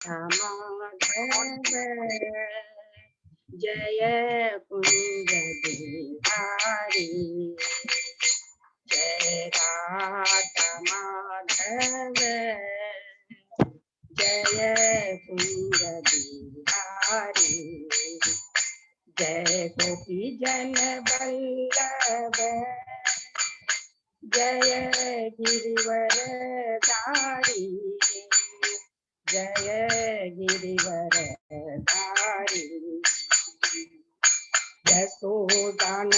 माधव जय कुंज बिहारी जय राधा माधव जय कुंज बिहारी जय गोपी जन वल्लभ जय गिरिवर धारी जय गिरिवर धारी यशोदानंदन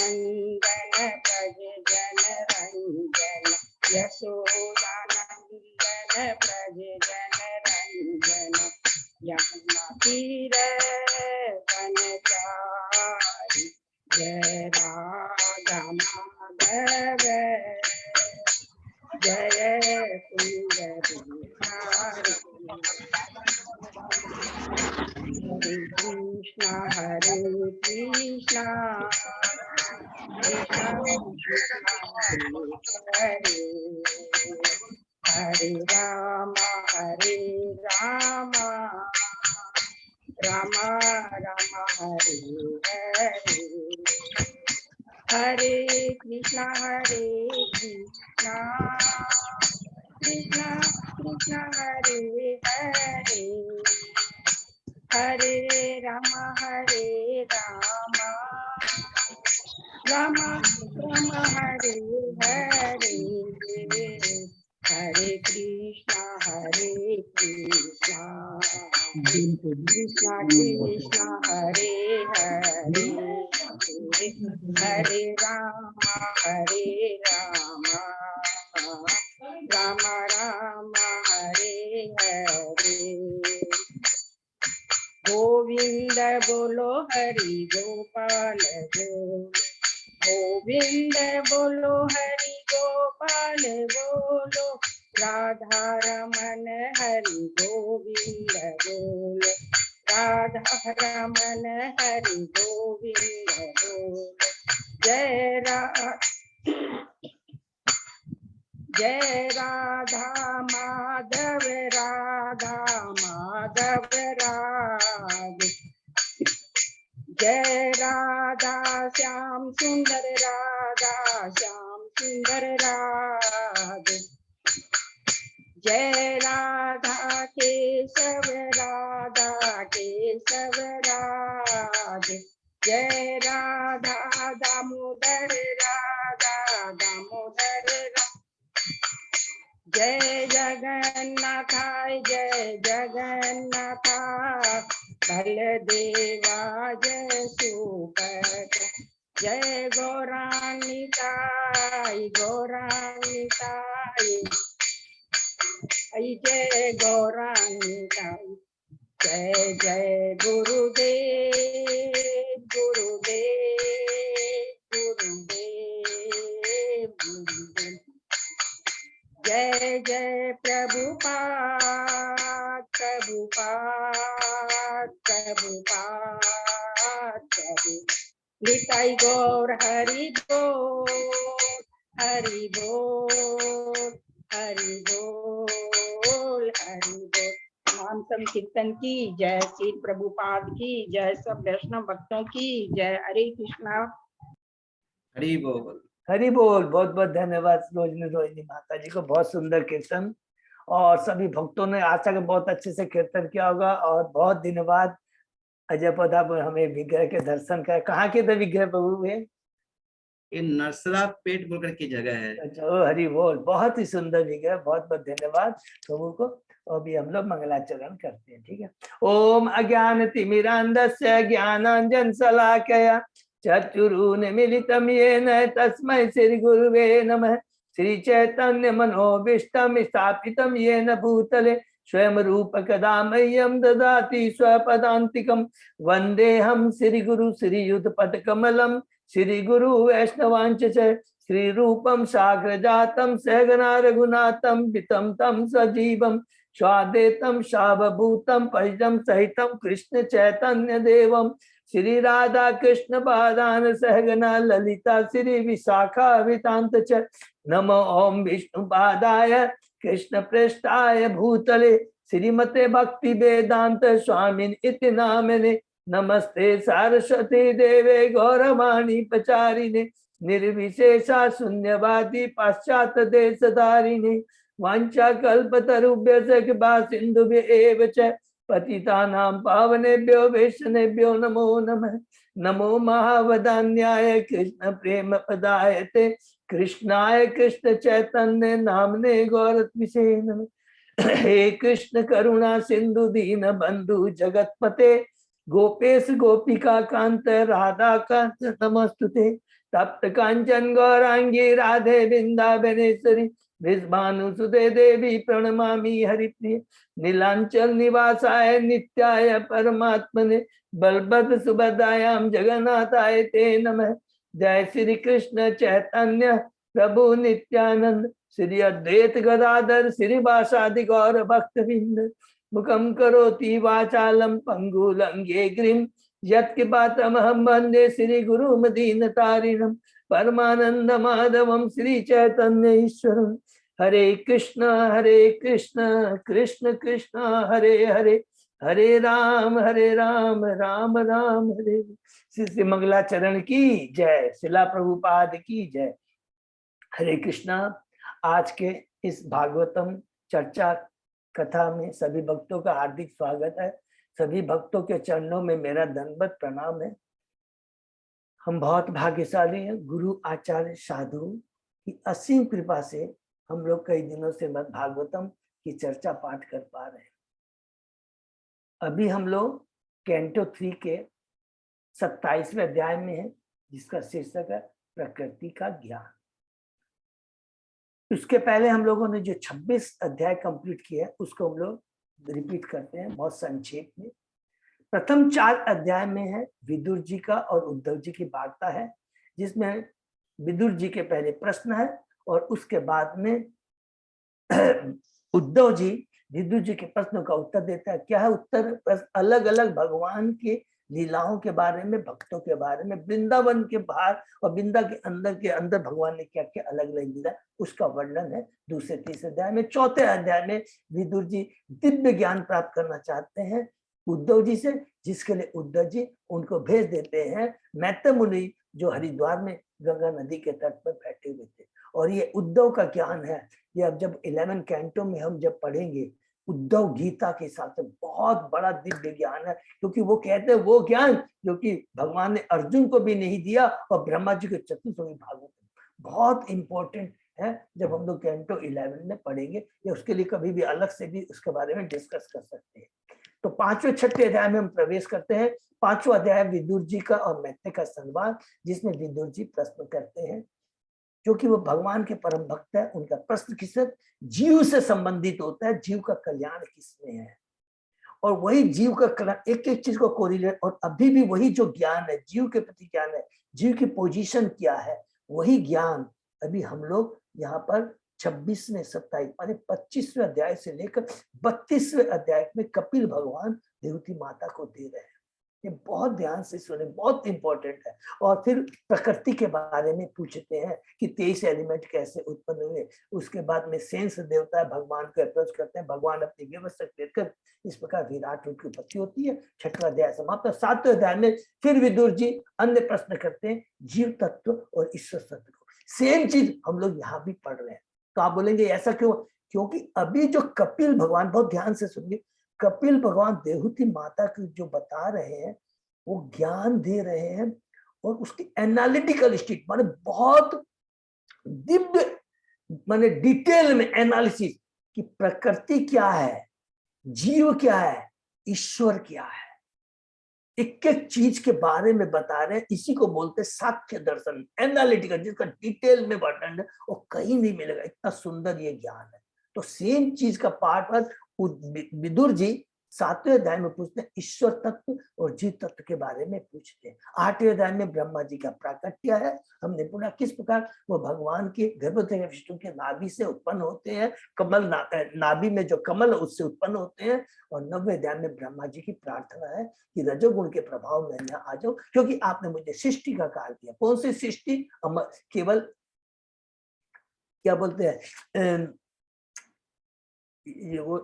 प्रज जन रंजन यशोदानंदन प्रज जन रंजन यमुना तीर वनचारी जय राधा माधव जय कुंज बिहारी हरे कृष्णा कृष्णा कृष्णा हरे हरे राम राम राम हरे हरे हरे कृष्णा कृष्णा कृष्णा हरे हरे हरे राम राम हरे हरे हरे कृष्णा कृष्णा कृष्णा हरे हरे हरे राम राम राम हरे हरे गोविंद बोलो हरि गोपाल गोविंद बोलो हरि गोपाल बोलो राधा रमन हरि गोविंद बोलो राधा रमन हरि गोविंद बोलो जय राधा माधव राधे जय राधा श्याम सुंदर राधे जय राधा केशव राधे जय राधा दामोदर जय जगन्नाथ बलदेवा जय सुभद्रा जय गौरांगिताई जय गौरांगिताई जय जय गुरुदेव जय जय प्रभुपाद निताई गौर हरि बोल नाम संकीर्तन की जय, श्री प्रभुपाद की जय, सब वैष्णव भक्तों की जय। हरे कृष्णा। हरि बोल। हरि बोल। बहुत बहुत धन्यवाद रोहिणी माता जी को, बहुत सुंदर कीर्तन और सभी भक्तों ने आशा के बहुत अच्छे से कीर्तन किया होगा। और बहुत दिन बाद अजय पौधा पर हमें विग्रह के दर्शन कर। कहाँ के थे विग्रह प्रभु हुए? ये नरसरा पेट बोलकर की जगह है। अच्छा, हरि बोल। बहुत ही सुंदर विग्रह, बहुत बहुत धन्यवाद प्रभु को। अभी हम लोग मंगलाचरण करते हैं, ठीक है। ओम अज्ञान तिमिरांधस्य ज्ञानांजन शलाकया चक्षुरुन्मीलितं येन तस्मै श्री गुरुवे नमः। श्री चैतन्य मनोभीष्टं स्थापितं येन भूतले स्वयं रूप कदा मह्यं ददाति स्वपदान्तिकं। वन्देऽहं श्री गुरु श्रीयुतपदकमलं श्री गुरु वैष्णवांच श्री रूपं साग्रजातं सहगना रघुनाथं वितं तं सजीवं स्वाद्वैतं सावभूतं परिजं सहितं कृष्ण चैतन्य देवं श्री राधा कृष्ण पादान सहगना ललिता श्री विशाखा वितांत च। नमो ओम विष्णुपादाय कृष्ण पृष्ठाय भूतले श्रीमते भक्ति वेदांत स्वामिन इति नामिने। नमस्ते सरस्वती देवे गौरवाणी प्रचारिणे। निर्विशेषा शून्यवादी पाश्चात्य देशधारिणे। वाञ्छा कल्पतरुभ्यश्च कृपा सिन्धुभ्य एव च पतितानां पावनेभ्यो वैष्णवेभ्यो नमो नमः। नमो महावदान्याय कृष्ण प्रेम पदायते कृष्णाय कृष्ण चैतन्य नामने गौरत्विषे नमः। हे कृष्ण करुणा सिंधु दीन बंधु जगतपते गोपेश गोपिका कांत राधा कांत नमस्तुते। तप्त कांचन गौरांगी राधे वृंदावनेश्वरी विष्भानुसुते देवी प्रणमामि हरिप्रिय। नीलांचल निवासाय नित्याय परमात्मने बलभद्र सुभद्रायां जगन्नाथाय ते नमः। जय श्री कृष्ण चैतन्य प्रभु नित्यानंद श्री अद्वैत गदाधर श्रीवासादि गौर भक्तवृंद। मुखम करोति वाचालम पंगुलंघे गिरिं यत्कृपातमहं वन्दे श्री गुरुमदीनतारिणं परमानंद माधवं श्री चैतन्य ईश्वरं। हरे कृष्ण कृष्ण कृष्ण हरे हरे हरे राम राम राम हरे। श्री मंगलाचरण की जय। शिला प्रभुपाद की जय। हरे कृष्णा। आज के इस भागवतम चर्चा कथा में सभी भक्तों का हार्दिक स्वागत है। सभी भक्तों के चरणों में मेरा दंडवत प्रणाम है। हम बहुत भाग्यशाली हैं। गुरु आचार्य साधु की असीम कृपा से हम लोग कई दिनों से भागवतम की चर्चा पाठ कर पा रहे हैं। अभी हम लोग कैंटो 3 के 27वें अध्याय में है, जिसका शीर्षक है प्रकृति का ज्ञान। उसके पहले हम लोगों ने जो 26 अध्याय कंप्लीट किया है उसको हम लोग रिपीट करते हैं बहुत संक्षेप में। प्रथम 4 अध्याय में है विदुर जी का और उद्धव जी की वार्ता है, जिसमें विदुर जी के पहले प्रश्न है और उसके बाद में उद्धव जी विदुर जी के प्रश्नों का उत्तर देता है। क्या है उत्तर? अलग अलग भगवान के लीलाओं के बारे में, भक्तों के बारे में, वृंदावन के बाहर और वृंदा के अंदर भगवान ने क्या क्या अलग अलग लीला उसका वर्णन है दूसरे 3 अध्याय में। चौथे अध्याय में विदुर जी दिव्य ज्ञान प्राप्त करना चाहते हैं उद्धव जी से, जिसके लिए उद्धव जी उनको भेज देते हैं मैत्र मुनि, जो हरिद्वार में गंगा नदी के तट पर बैठे हुए थे। और ये उद्धव का ज्ञान है। ये अब जब 11 कैंटो में हम जब पढ़ेंगे, उद्धव गीता के हिसाब से बहुत बड़ा दिव्य ज्ञान है, क्योंकि वो कहते हैं वो ज्ञान जो कि भगवान ने अर्जुन को भी नहीं दिया और ब्रह्मा जी के चतुर्थ भागवत बहुत इंपॉर्टेंट है। जब हम लोग कैंटो 11 में पढ़ेंगे या उसके लिए कभी भी अलग से भी उसके बारे में डिस्कस कर सकते हैं। तो 5वें 6ठे अध्याय में हम प्रवेश करते हैं। 5वां अध्याय विदुर जी का और मैत्र का संवाद, जिसमें विदुर जी प्रश्न करते हैं, जो कि वो भगवान के परम भक्त है। उनका प्रश्न किससे? जीव से संबंधित होता है। जीव का कल्याण किसमें है, और वही जीव का कल्याण एक एक चीज को कोरिलेट, और अभी भी वही जो ज्ञान है जीव के प्रति ज्ञान है, जीव की पोजीशन क्या है, वही ज्ञान अभी हम लोग यहाँ पर 26वें 27 माने 25वें अध्याय से लेकर 32वें अध्याय में कपिल भगवान देवती माता को दे रहे हैं। ये बहुत ध्यान से सुने, बहुत इंपॉर्टेंट है। और फिर प्रकृति के बारे में पूछते हैं कि 23 एलिमेंट कैसे उत्पन्न हुए। उसके बाद में सेंस देवता भगवान को अप्रोच करते हैं। भगवान अपनी व्यवस्था देकर इस प्रकार विराट रूप की उत्पत्ति होती है। 6वां अध्याय समाप्त। 7वें अध्याय में फिर विदुर जी अन्य प्रश्न करते हैं जीव तत्व और ईश्वर तत्व को। सेम चीज हम लोग यहाँ भी पढ़ रहे हैं। तो आप बोलेंगे ऐसा क्यों? क्योंकि अभी जो कपिल भगवान, बहुत ध्यान से सुनिए, कपिल भगवान देवहूति माता की जो बता रहे हैं वो ज्ञान दे रहे हैं, और उसकी एनालिटिकल स्टेट माने बहुत दिव्य माने डिटेल में एनालिसिस कि प्रकृति क्या है, जीव क्या है, ईश्वर क्या है, एक एक चीज के बारे में बता रहे हैं। इसी को बोलते हैं साक्ष्य दर्शन, एनालिटिकल, जिसका डिटेल में वर्णन है और कहीं नहीं मिलेगा। इतना सुंदर ये ज्ञान है। तो सेम चीज का पाठ पर विदुर जी 7वें अध्याय में पूछते हैं ईश्वर तत्व और जीव तत्व के बारे में पूछते हैं। 8वें अध्याय में ब्रह्मा जी का प्राकट्य है। हमने पूरा किस प्रकार वो भगवान के गर्भोदय विष्णु के नाभि से उत्पन्न होते हैं, कमल नाभि में जो कमल उससे उत्पन्न होते हैं। और 9वें अध्याय में ब्रह्मा जी की प्रार्थना है कि रजोगुण के प्रभाव में यहाँ आ जाओ, क्योंकि आपने मुझे सृष्टि का कार्य किया। कौन सी सृष्टि? केवल क्या बोलते हैं, ये वो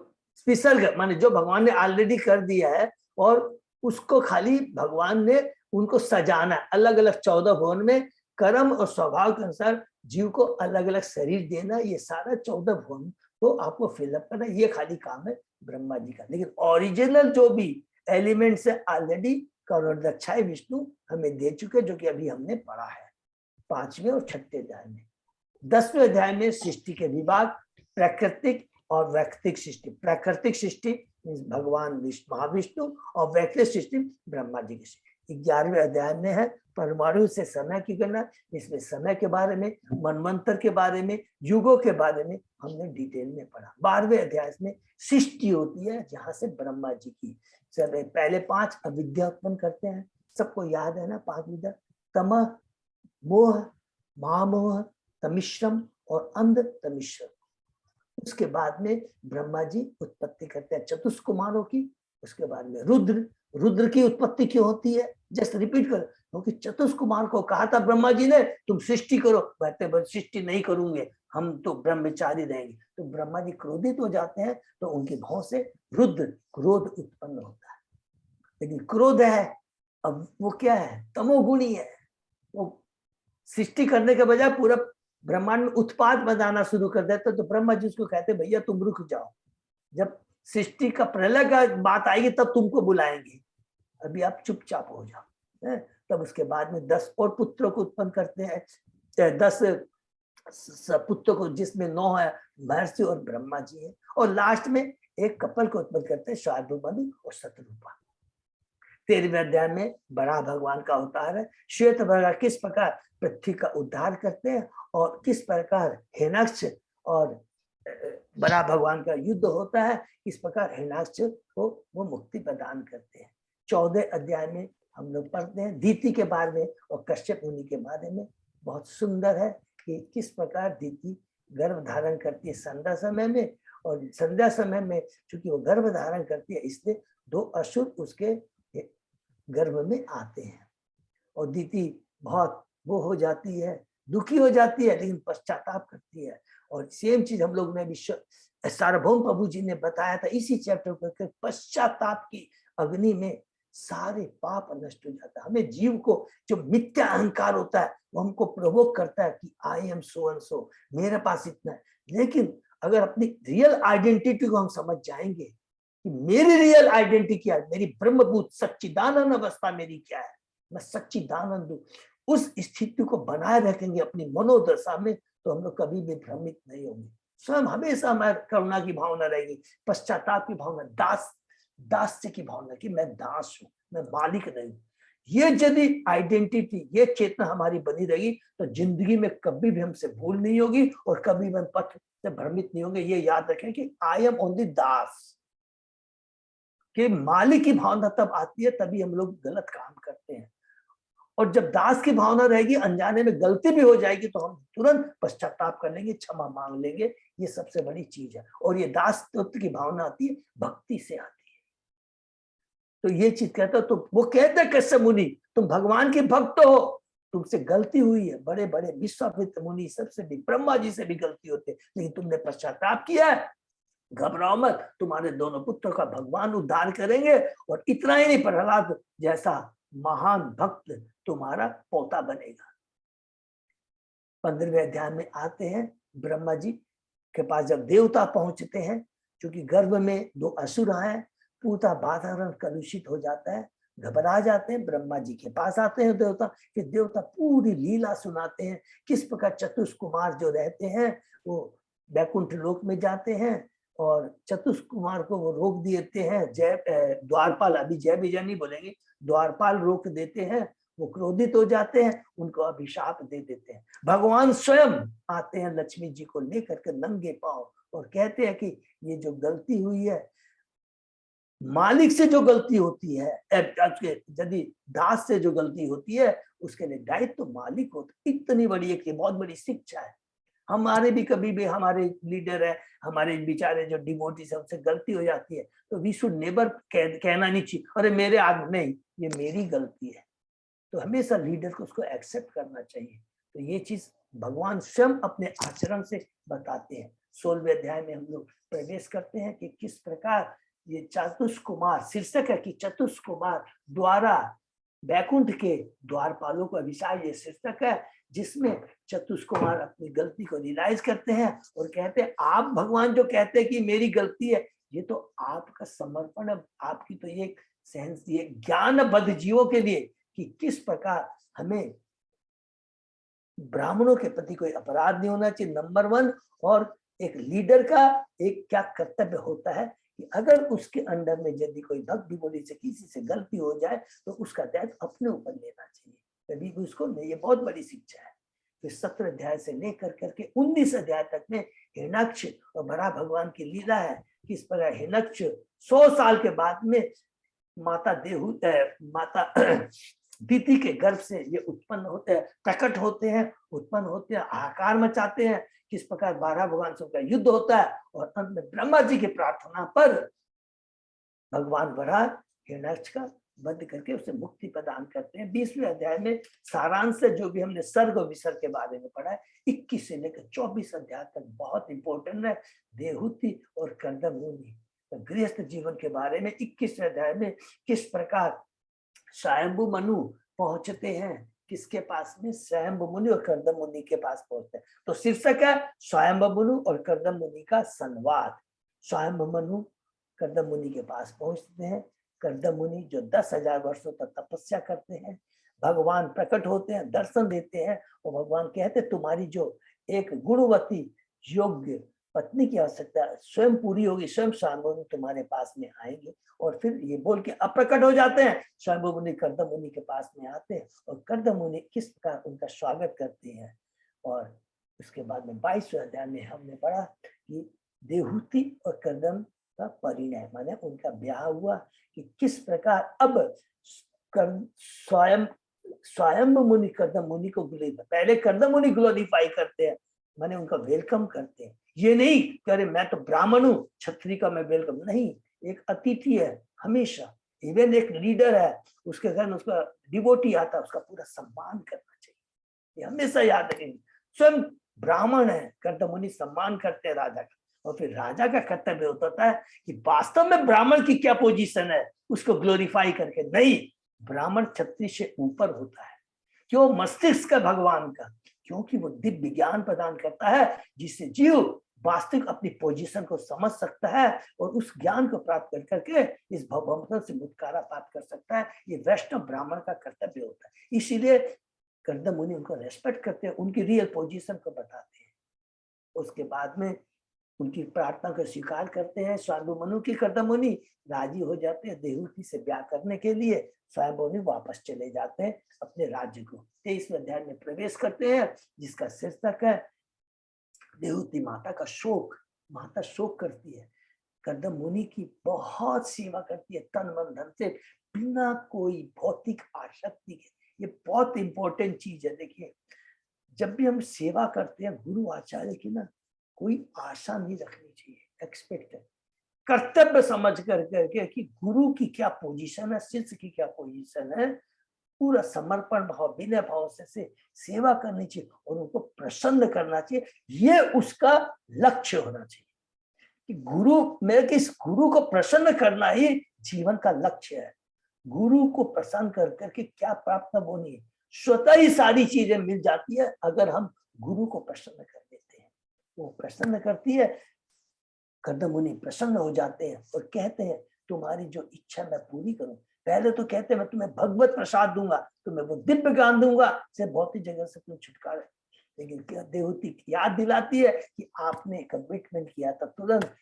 विसर्ग माने जो भगवान ने ऑलरेडी कर दिया है, और उसको खाली भगवान ने उनको सजाना है। अलग अलग 14 भुवन में कर्म और स्वभाव के अनुसार जीव को अलग अलग शरीर देना, ये सारा 14 भुवन को आपको फिलअप करना, ये खाली काम है ब्रह्मा जी का। लेकिन ओरिजिनल जो भी एलिमेंट्स है ऑलरेडी करोड़दक्षाय विष्णु हमें दे चुके, जो कि अभी हमने पढ़ा है 5वें और 6ठे अध्याय में। 10वें अध्याय में सृष्टि के विभाग, प्राकृतिक और वैकृतिक सृष्टि। प्राकृतिक सृष्टि भगवान महाविष्णु और वैकृतिक सृष्टि ब्रह्मा जी की सृष्टि। 11वें अध्याय में है परमाणु से समय की गणना, इसमें समय के बारे में, मनवंतर के बारे में, युगों के बारे में हमने डिटेल में पढ़ा। 12वें अध्याय में सृष्टि होती है, जहां से ब्रह्मा जी की सब पहले 5 अविद्या उत्पन्न करते हैं, सबको याद है ना 5 विद्या, तमः, मोह, महामोह, तमिश्रम और अंध तमिश्रम। उसके बाद में ब्रह्मा जी उत्पत्ति करते हैं चतुष्कुमारों की। उसके बाद में रुद्र, रुद्र की उत्पत्ति क्यों होती है, जस्ट रिपीट करो, क्योंकि चतुष्कुमार को कहा था ब्रह्मा जी ने तुम सृष्टि करो, कहते सृष्टि नहीं करूंगे, हम तो ब्रह्मचारी रहेंगे। तो ब्रह्मा जी क्रोधित हो जाते हैं, तो उनके भाव से रुद्र, क्रोध उत्पन्न होता है। लेकिन क्रोध है, अब वो क्या है, तमोगुणी है। वो सृष्टि करने के बजाय पूरा ब्रह्मांड में उत्पाद बनाना शुरू कर देते, तो ब्रह्मा जी उसको कहते भैया तुम रुक जाओ, जब सृष्टि का प्रलय का बात आएगी तब तुमको बुलाएंगे, अभी आप चुपचाप हो जाओ। तब उसके बाद में 10 और पुत्रों को उत्पन्न करते हैं, 10 पुत्रों को, जिसमें 9 है महर्षि और ब्रह्मा जी है। और लास्ट में एक कपल को उत्पन्न करते हैं, शार्दुल और शतरूपा। 13वें अध्याय में बड़ा भगवान का अवतार है। श्वेत भगवान किस प्रकार पृथ्वी का उद्धार करते हैं और किस प्रकार हिरण्याक्ष और बड़ा भगवान का युद्ध होता है, इस प्रकार हिरण्याक्ष को वो मुक्ति प्रदान करते हैं। 14वें अध्याय में हम लोग पढ़ते हैं दीति के बारे में और कश्यप मुनि के बारे में। बहुत सुंदर है कि किस प्रकार दीति गर्भ धारण करती है संध्या समय में, और संध्या समय में चूंकि वो गर्भ धारण करती है, इसलिए 2 असुर उसके गर्भ में आते हैं। और दीति बहुत वो हो जाती है, दुखी हो जाती है, लेकिन पश्चाताप करती है। और सेम चीज हम लोग ने विश्व सार्वभौम प्रभु जी ने बताया था इसी चैप्टर पर, पश्चाताप की अग्नि में सारे पाप नष्ट हो जाता है। हमें जीव को जो मिथ्या अहंकार होता है वो हमको प्रोवोक करता है कि I am so and so, मेरे पास इतना है। लेकिन अगर अपनी रियल आइडेंटिटी को हम समझ जाएंगे कि मेरी रियल आइडेंटिटी क्या है, मेरी ब्रह्मभूत सच्चिदानंद अवस्था मेरी क्या है, मैं सच्चिदानंद हूँ, उस स्थिति को बनाए रखेंगे अपनी मनोदशा में, तो हम लोग कभी भी भ्रमित नहीं होंगे। स्वयं हमेशा मैं करुणा की भावना रहेगी, पश्चाताप की भावना, दास्य की भावना कि मैं दास हूं, मैं मालिक नहीं। ये यदि आइडेंटिटी, ये चेतना हमारी बनी रहेगी तो जिंदगी में कभी भी हमसे भूल नहीं होगी और कभी भी हम पथ से भ्रमित नहीं होंगे। ये याद रखें कि आई एम ओनली दास, कि मालिक की भावना तब आती है तभी हम लोग गलत काम करते हैं। और जब दास की भावना रहेगी, अनजाने में गलती भी हो जाएगी तो हम तुरंत पश्चाताप कर लेंगे, क्षमा मांग लेंगे। ये सबसे बड़ी चीज है। और ये दास तत्व की भावना आती है, भक्ति से आती है। तो ये चीज कहता, तो वो कहते हैं कश्यप मुनि तुम भगवान के भक्त हो, तुमसे गलती हुई है, बड़े बड़े विश्वामित्र मुनि सबसे भी, ब्रह्मा जी से भी गलती होती है, लेकिन तुमने पश्चाताप किया है, घबराओ मत, तुम्हारे दोनों पुत्रों का भगवान उद्धार करेंगे। और इतना ही नहीं, प्रहलाद जैसा महान भक्त तुम्हारा पोता बनेगा। 15वें अध्याय में आते हैं, ब्रह्मा जी के पास जब देवता पहुंचते हैं, क्योंकि गर्भ में 2 असुर आए, पूरा वातावरण कलुषित हो जाता है, घबरा जाते हैं, ब्रह्मा जी के पास आते हैं देवता। कि देवता पूरी लीला सुनाते हैं, किस प्रकार चतुष्कुमार जो रहते हैं वो वैकुंठ लोक में जाते हैं और चतुष्कुमार को वो रोक देते हैं। द्वारपाल, अभी जय विजय नहीं बोलेंगे, द्वारपाल रोक देते हैं, वो क्रोधित हो जाते हैं, उनको अभिशाप दे देते हैं। भगवान स्वयं आते हैं लक्ष्मी जी को लेकर के नंगे पांव और कहते हैं कि ये जो गलती हुई है, मालिक से जो गलती होती है, यदि दास से जो गलती होती है, उसके लिए दायित्व तो मालिक होता है। इतनी बड़ी एक बहुत बड़ी शिक्षा है। हमारे भी कभी भी हमारे लीडर है, हमारे बेचारे जो डिवोटीज है, उनसे गलती हो जाती है तो वी शुड नेवर कहना नहीं चाहिए अरे मेरे आगे नहीं, ये मेरी गलती है। तो हमेशा लीडर को उसको एक्सेप्ट करना चाहिए। तो ये चीज भगवान स्वयं अपने आचरण से बताते हैं। 16वें अध्याय में हम लोग प्रवेश करते हैं कि किस प्रकार ये चतुष्कुमार, शीर्षक है कि चतुष्कुमार द्वारा बैकुंठ के द्वारपालों को अभिषेक, ये शीर्षक है जिसमें चतुष्कुमार अपनी गलती को रियलाइज करते हैं और कहते हैं आप भगवान जो कहते हैं कि मेरी गलती है, ये तो आपका समर्पण है, आपकी तो ये सहन, ये ज्ञानबद्ध जीवों के लिए कि किस प्रकार हमें ब्राह्मणों के प्रति कोई अपराध नहीं होना चाहिए, नंबर 1। और एक लीडर का एक क्या कर्तव्य होता है कि अगर उसके अंडर में यदि कोई भक्त डिवोटी से किसी से गलती हो जाए तो उसका दायित्व अपने ऊपर लेना चाहिए, कभी भी उसको नहीं। ये बहुत बड़ी शिक्षा है। फिर 17 अध्याय से लेकर करके 19 अध्याय तक में हिरण्याक्ष और बड़ा भगवान की लीला है। किस प्रकार हिरण्याक्ष 100 साल के बाद में माता दीति के गर्भ से ये उत्पन्न होते हैं, प्रकट होते हैं, उत्पन्न होते हैं, हाहाकार मचाते हैं। किस प्रकार 12 भगवान से उनका युद्ध होता है और अंत में ब्रह्मा जी की प्रार्थना पर भगवान वराह हिरण्याक्ष का वध करके उसे मुक्ति प्रदान करते हैं। 20वें अध्याय में सारांश से जो भी हमने सर्ग और विसर्ग के बारे में पढ़ा है, 21 से लेकर 24 अध्याय तक बहुत इंपॉर्टेंट है। देहूति और कर्दम मुनि गृहस्थ जीवन के बारे में 21वें अध्याय में किस प्रकार स्वयंभू मनु पहुंचते हैं, किसके पास में, स्वयंभू मुनि और कर्दम मुनि के पास पहुंचते हैं। तो शीर्षक है स्वयंभू मनु और कर्दम मुनि का संवाद। स्वयंभू मनु कर्दम मुनि के पास पहुंचते हैं। कर्दम मुनि जो 10,000 वर्षों तक तपस्या करते हैं, भगवान प्रकट होते हैं, दर्शन देते हैं और भगवान कहते हैं तुम्हारी जो एक गुणवती योग्य पत्नी की आवश्यकता स्वयं पूरी होगी, स्वयं स्वयंभू मुनि तुम्हारे पास में आएंगे। और फिर ये बोल के अप्रकट हो जाते हैं। स्वयंभू मुनि कर्दम मुनि के पास में आते हैं और कर्दम मुनि किस प्रकार उनका स्वागत करते हैं। और उसके बाद में 22वें अध्याय में हमने पढ़ा कि देहूति और कर्दम का परिणय, माने उनका ब्याह हुआ कि किस प्रकार अब स्वयं मुनि कर्दम मुनि को पहले कर्दम मुनि ग्लोरीफाई करते हैं, माने उनका वेलकम करते हैं। ये नहीं कि अरे मैं तो ब्राह्मण हूँ, क्षत्रिय का मैं वेलकम नहीं। एक अतिथि है हमेशा, इवन एक लीडर है, उसके घर में उसका डिवोटी आता है, उसका पूरा सम्मान करना चाहिए। ये हमेशा याद रखेंगे। स्वयं ब्राह्मण है, कर्दम मुनि सम्मान करते हैं राजा का। और फिर राजा का कर्तव्य होता है कि वास्तव में ब्राह्मण की क्या पोजीशन है उसको ग्लोरीफाई करके, नहीं, ब्राह्मण क्षत्रिय से ऊपर होता है। क्यों? मस्तिष्क का भगवान का, क्योंकि वो दिव्य ज्ञान प्रदान करता है जिससे जीव वास्तविक अपनी पोजीशन को समझ सकता है और उस ज्ञान को प्राप्त कर करके इस भवबंधन से छुटकारा प्राप्त कर सकता है। ये वैष्णव ब्राह्मण का कर्तव्य होता है। इसीलिए कर्दम मुनि उनको रेस्पेक्ट करते हैं, उनकी रियल पोजीशन को बताते हैं। उसके बाद में उनकी प्रार्थना को स्वीकार करते हैं। स्वयंभू मनु की कर्दम मुनि राजी हो जाते हैं देहूति से ब्याह करने के लिए। स्वयंभू मुनि वापस चले जाते हैं अपने राज्य को। 23वें अध्याय में प्रवेश करते हैं जिसका शीर्षक है देहूति माता का शोक। माता शोक करती है, कर्दम मुनि की बहुत सेवा करती है तन मन धन से, बिना कोई भौतिक आसक्ति के। ये बहुत इंपॉर्टेंट चीज है। देखिए, जब भी हम सेवा करते हैं गुरु आचार्य की ना, कोई आशा नहीं रखनी चाहिए, एक्सपेक्ट, कर्तव्य समझ करके कि गुरु की क्या पोजीशन है, शिष्य की क्या पोजीशन है, पूरा समर्पण भाव विनय भाव से सेवा करनी चाहिए और उनको प्रसन्न करना चाहिए। ये उसका लक्ष्य होना चाहिए कि गुरु को प्रसन्न करना ही जीवन का लक्ष्य है। गुरु को प्रसन्न करके क्या प्राप्त होनी है, स्वतः ही सारी चीजें मिल जाती है अगर हम गुरु को प्रसन्न कर देते हैं। वो प्रसन्न करती है, कर्दम मुनि प्रसन्न हो जाते हैं और कहते हैं तुम्हारी जो इच्छा मैं पूरी करूं। पहले तो कहते हैं मैं तुम्हें भगवत प्रसाद दूंगा, तुम्हें वो दिव्य ज्ञान दूंगा से भौतिक जगह से तुम छुटकारा। लेकिन क्या देहूति याद दिलाती है कि आपने कमिटमेंट किया था। तुरंत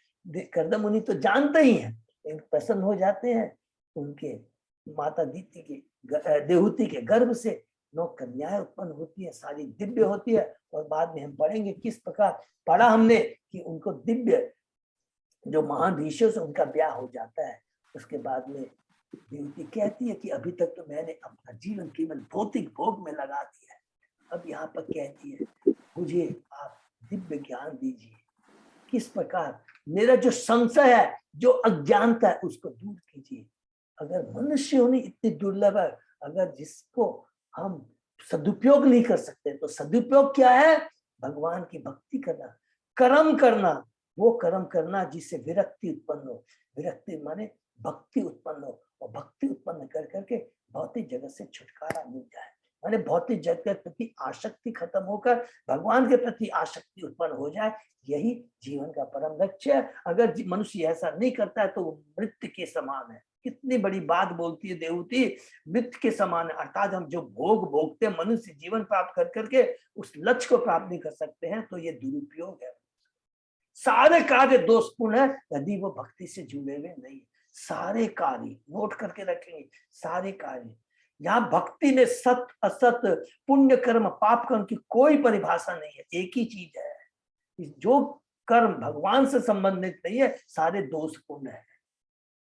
कर्दम मुनि तो जानते ही हैं, लेकिन प्रसन्न हो जाते हैं। उनके माता दीति के देहूति के गर्भ से 9 कन्याएं उत्पन्न होती है, सारी दिव्य होती है। और बाद में हम पढ़ेंगे किस प्रकार पढ़ा हमने कि उनको दिव्य जो महान ऋषियों से उनका ब्याह हो जाता है। उसके बाद में देवती कहती है कि अभी तक तो मैंने अपना जीवन केवल भौतिक भोग में लगा दिया है, अब यहाँ पर कहती है मुझे आप दिव्य ज्ञान दीजिए। किस प्रकार मेरा जो संशय है, जो अज्ञानता है, उसको दूर कीजिए। अगर मनुष्य होनी इतनी दुर्लभ है, अगर जिसको हम सदुपयोग नहीं कर सकते, तो सदुपयोग क्या है? भगवान की भक्ति करना, कर्म करना, वो कर्म करना जिससे विरक्ति उत्पन्न हो। विरक्ति माने भक्ति उत्पन्न हो, और भक्ति उत्पन्न कर करके भौतिक जगत से छुटकारा मिल जाए। माने भौतिक जगत के प्रति आसक्ति खत्म होकर भगवान के प्रति आसक्ति उत्पन्न हो जाए, यही जीवन का परम लक्ष्य है। अगर मनुष्य ऐसा नहीं करता है तो वो मृत्यु के समान है। कितनी बड़ी बात बोलती है देवहूति, मृत्यु के समान है। अर्थात हम जो भोग भोगते मनुष्य जीवन प्राप्त कर करके उस लक्ष्य को प्राप्त नहीं कर सकते हैं, तो ये दुरुपयोग है। सारे कार्य दोषपूर्ण है यदि वो भक्ति से जुड़े हुए नहीं। सारे कार्य नोट करके रखेंगे, सारे कार्य। यहाँ भक्ति में सत असत, पुण्य कर्म पाप कर्म की कोई परिभाषा नहीं है, एक ही चीज है। जो कर्म भगवान से संबंधित नहीं है सारे दोषपूर्ण है,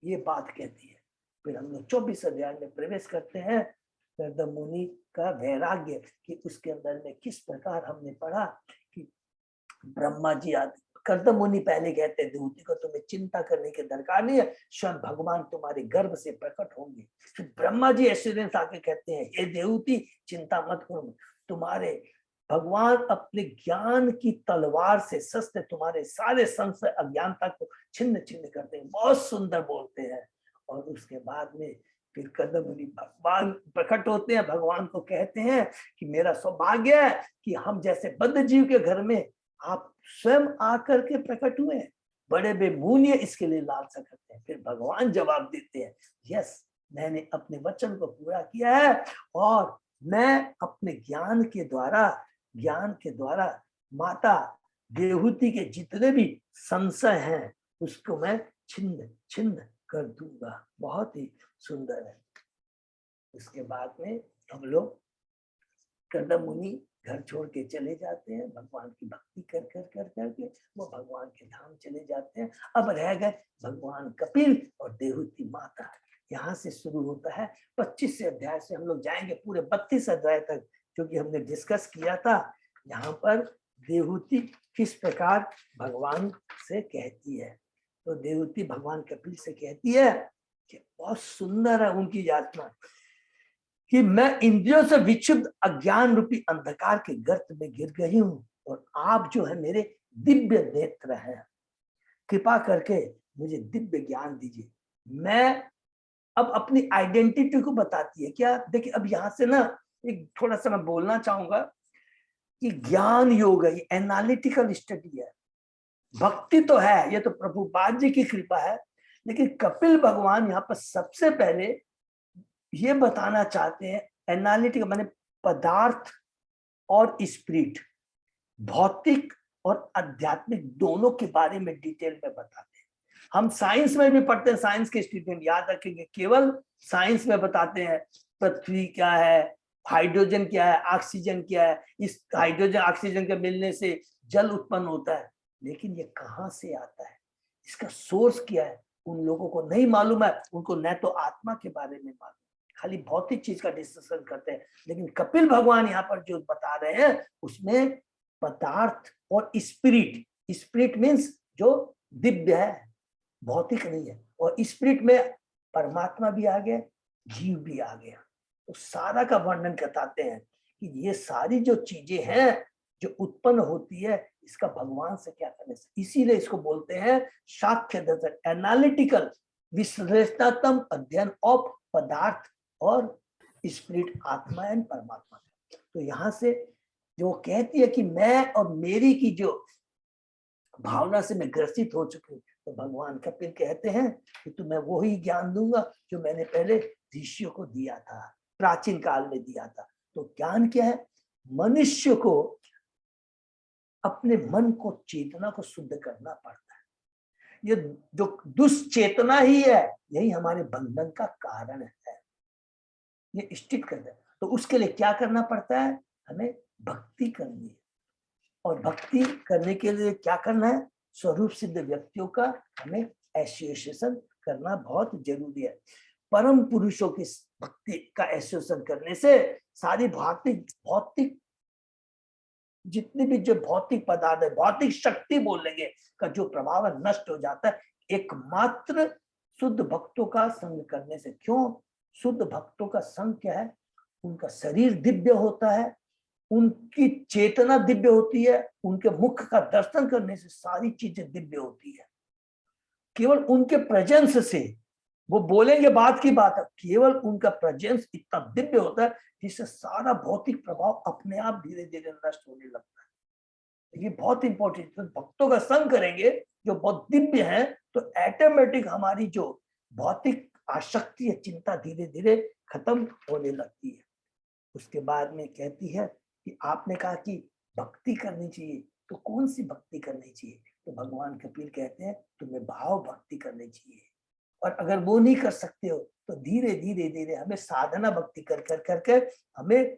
ये बात कहती है। फिर हम लोग 24 अध्याय में प्रवेश करते हैं, कर्दम मुनि का वैराग्य कि उसके अंदर में किस प्रकार हमने पढ़ा कि ब्रह्मा जी आदि। कर्दम मुनि पहले कहते हैं देवहूति को तुम्हें चिंता करने की दरकार नहीं है, स्वयं भगवान तुम्हारे गर्भ से प्रकट होंगे। फिर ब्रह्मा जी एश्वर्य आके कहते हैं हे देवहूति चिंता मत करो, तुम्हारे भगवान अपने ज्ञान की तलवार से शस्त्र तुम्हारे सारे संशय अज्ञानता को छिन्न छिन्न करते हैं। बहुत सुंदर बोलते हैं। और उसके बाद में फिर कर्दम मुनि भगवान प्रकट होते हैं, भगवान को कहते हैं कि मेरा सौभाग्य है कि हम जैसे बद्ध जीव के घर में आप स्वयं आकर के प्रकट हुए, बड़े बेमूल्य इसके लिए लालसा करते हैं। फिर भगवान जवाब देते हैं यस, मैंने अपने वचन को पूरा किया है और मैं अपने ज्ञान के द्वारा माता देवहूति के जितने भी संशय हैं उसको मैं छिन्न छिन्न कर दूंगा। बहुत ही सुंदर है। उसके बाद में हम लोग कर्दम मुनि घर छोड़ के चले जाते हैं, भगवान की भक्ति कर करके वो भगवान के धाम चले जाते हैं। अब रह गए भगवान कपिल और देवहूति माता। यहाँ से शुरू होता है 25 अध्याय से हम लोग जाएंगे पूरे 32 अध्याय तक, जो कि हमने डिस्कस किया था। यहाँ पर देवहूति किस प्रकार भगवान से कहती है, तो देवहूति भगवान कपिल से कहती है कि बहुत सुंदर है उनकी यातना कि मैं इंद्रियों से विक्षुब्ध अज्ञान रूपी अंधकार के गर्त में गिर गई हूं और आप जो है मेरे दिव्य नेत्र हैं, कृपा करके मुझे दिव्य ज्ञान दीजिए। मैं अब अपनी आइडेंटिटी को बताती है क्या। देखिए अब यहाँ से ना एक थोड़ा सा मैं बोलना चाहूंगा कि ज्ञान योग है, एनालिटिकल स्टडी है। भक्ति तो है, ये तो प्रभुपाद जी की कृपा है, लेकिन कपिल भगवान यहाँ पर सबसे पहले ये बताना चाहते हैं एनालिटिक माने पदार्थ और स्पिरिट, भौतिक और आध्यात्मिक दोनों के बारे में डिटेल में बताते हैं। हम साइंस में भी पढ़ते हैं, साइंस के स्टूडेंट याद रखेंगे, केवल साइंस में बताते हैं पृथ्वी क्या है, हाइड्रोजन क्या है, ऑक्सीजन क्या है, इस हाइड्रोजन ऑक्सीजन के मिलने से जल उत्पन्न होता है, लेकिन ये कहाँ से आता है, इसका सोर्स क्या है, उन लोगों को नहीं मालूम है। उनको न तो आत्मा के बारे में मालूम, खाली भौतिक चीज का डिस्कशन करते हैं। लेकिन कपिल भगवान यहाँ पर जो बता रहे हैं उसमें पदार्थ और स्पिरिट, स्पिरिट मीन्स जो दिव्य है, भौतिक नहीं है, और स्पिरिट में परमात्मा भी आ गया, जीव भी आ गया। तो सारा का वर्णन बताते हैं कि ये सारी जो चीजें हैं जो उत्पन्न होती है इसका भगवान से क्या करने से, इसीलिए इसको बोलते हैं साक्ष्य दर्शन, एनालिटिकल विश्लेषणात्मक अध्ययन ऑफ पदार्थ और स्पिरिट, आत्मा एंड परमात्मा। तो यहाँ से जो कहती है कि मैं और मेरी की जो भावना से मैं ग्रसित हो चुकी हूँ, तो भगवान कपिल कहते हैं कि तुम्हें वो ही ज्ञान दूंगा जो मैंने पहले ऋषियों को दिया था, प्राचीन काल में दिया था। तो ज्ञान क्या है, मनुष्य को अपने मन को, चेतना को शुद्ध करना पड़ता है। ये जो दुष्चेतना ही है यही हमारे बंधन का कारण है, ये स्थित करता है। तो उसके लिए क्या करना पड़ता है, हमें भक्ति करनी है, और भक्ति करने के लिए क्या करना है, स्वरूप सिद्ध व्यक्तियों का हमें एसोसिएशन करना बहुत जरूरी है। परम पुरुषों की भक्ति का एसोसिएशन करने से सारी भौतिक जितने भी जो भौतिक पदार्थ है, भौतिक शक्ति बोलेंगे का जो प्रभाव है नष्ट हो जाता है, एकमात्र शुद्ध भक्तों का संग करने से। क्यों? शुद्ध भक्तों का संग क्या है, उनका शरीर दिव्य होता है, उनकी चेतना दिव्य होती है, उनके मुख का दर्शन करने से सारी चीजें दिव्य होती है। केवल उनके प्रेजेंस से, वो बोलेंगे बात की बात है, केवल उनका प्रेजेंस इतना दिव्य होता है जिससे सारा भौतिक प्रभाव अपने आप धीरे धीरे नष्ट होने लगता है। ये बहुत इंपॉर्टेंट, तो भक्तों का संग करेंगे जो बहुत दिव्य है, तो ऑटोमेटिक हमारी जो भौतिक आसक्ति है, चिंता धीरे धीरे खत्म होने लगती है। उसके बाद में कहती है कि आपने कहा कि भक्ति करनी चाहिए, तो कौन सी भक्ति करनी चाहिए? तो भगवान कपिल कहते हैं तुम्हें भाव भक्ति करनी चाहिए, और अगर वो नहीं कर सकते हो तो धीरे धीरे धीरे हमें साधना भक्ति कर कर करके हमें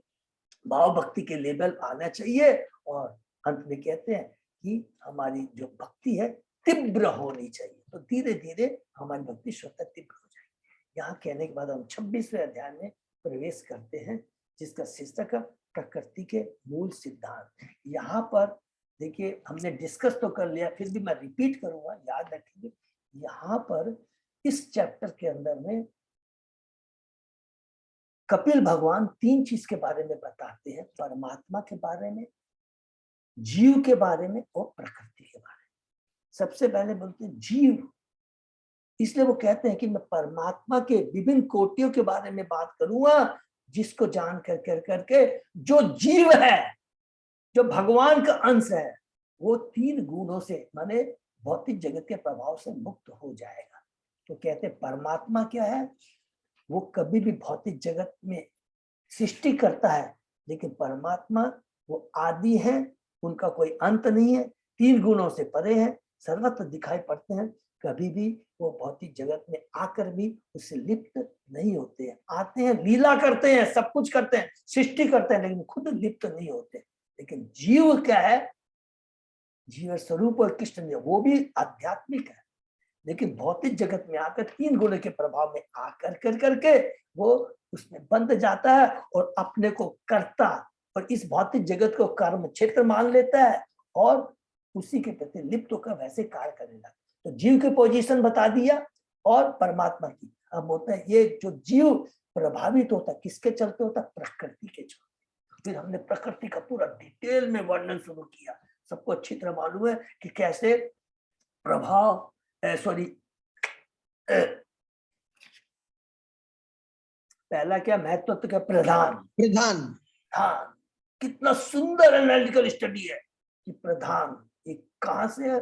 भाव भक्ति के लेवल आना चाहिए। और अंत में कहते हैं कि हमारी जो भक्ति है तीव्र होनी चाहिए, तो धीरे धीरे हमारी भक्ति स्वतः तीव्र हो जाएगी। यहाँ कहने के बाद हम 26वें अध्याय में प्रवेश करते हैं, जिसका शीर्षक है प्रकृति के मूल सिद्धांत। यहाँ पर देखिए हमने डिस्कस तो कर लिया, फिर भी मैं रिपीट करूंगा, याद रखिए। यहाँ पर इस चैप्टर के अंदर में कपिल भगवान 3 चीज के बारे में बताते हैं, परमात्मा के बारे में, जीव के बारे में और प्रकृति के बारे में। सबसे पहले बोलते हैं जीव, इसलिए वो कहते हैं कि मैं परमात्मा के विभिन्न कोटियों के बारे में बात करूंगा, जिसको जान कर करके जो जीव है, जो भगवान का अंश है, वो 3 गुणों से माने भौतिक जगत के प्रभाव से मुक्त हो जाएगा। तो कहते हैं परमात्मा क्या है? वो कभी भी भौतिक जगत में सृष्टि करता है, लेकिन परमात्मा वो आदि है, उनका कोई अंत नहीं है, 3 गुणों से परे है, सर्वत्र दिखाई पड़ते हैं, कभी भी वो भौतिक जगत में आकर भी उससे लिप्त नहीं होते हैं। आते हैं, लीला करते हैं, सब कुछ करते हैं, सृष्टि करते हैं, लेकिन खुद लिप्त नहीं होते। लेकिन जीव क्या है? जीव स्वरूप और कृष्ण में वो भी आध्यात्मिक है, लेकिन भौतिक जगत में आकर 3 गुण के प्रभाव में आकर कर करके वो उसमें बंध जाता है और अपने को कर्ता और इस भौतिक जगत को कर्म क्षेत्र मान लेता है और उसी के प्रति लिप्त होकर वैसे कार्य करने लगता है। तो जीव की पोजीशन बता दिया और परमात्मा की। अब होता है ये जो जीव प्रभावित होता है किसके चलते होता है? प्रकृति के चलते। फिर हमने प्रकृति का पूरा डिटेल में वर्णन शुरू किया। सबको अच्छी तरह मालूम है कि कैसे प्रभाव पहला क्या महत्व का प्रधान। हाँ, कितना सुंदर एनालिटिकल स्टडी है कि प्रधान एक कहां से है?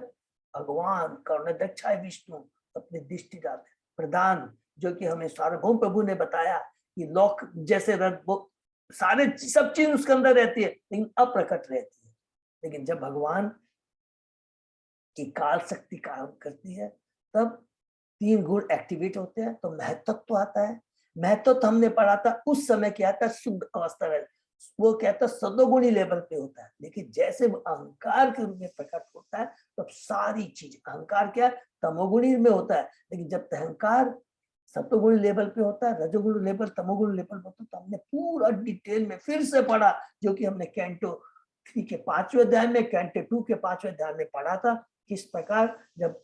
भगवान कर्णदक्षा विष्णु अपनी दृष्टि डालते प्रधान, जो कि हमें सार्वभौम प्रभु ने बताया कि लोक जैसे वो सारे सब चीज उसके अंदर रहती है लेकिन अप्रकट रहती है। लेकिन जब भगवान की काल शक्ति काम करती है तब 3 गुण एक्टिवेट होते हैं, तो महत्व आता है। महत्व तो हमने पढ़ा था उस समय क्या था? शुद्ध अवस्था में वो कहता सदोगुणी लेवल पे होता है, लेकिन जैसे वो अहंकार के रूप में प्रकट होता है तब सारी चीज, अहंकार क्या तमोगुणी में होता है, लेकिन जब अहंकार सतोगुणी लेवल पे होता है, रजोगुणी लेवल, तमोगुणी लेवल पे होता है, तो हमने पूरा डिटेल में फिर से पढ़ा, जो कि हमने कैंटो 3 के 5वें अध्याय में, कैंटो 2 के 5वें अध्याय में पढ़ा था। किस प्रकार जब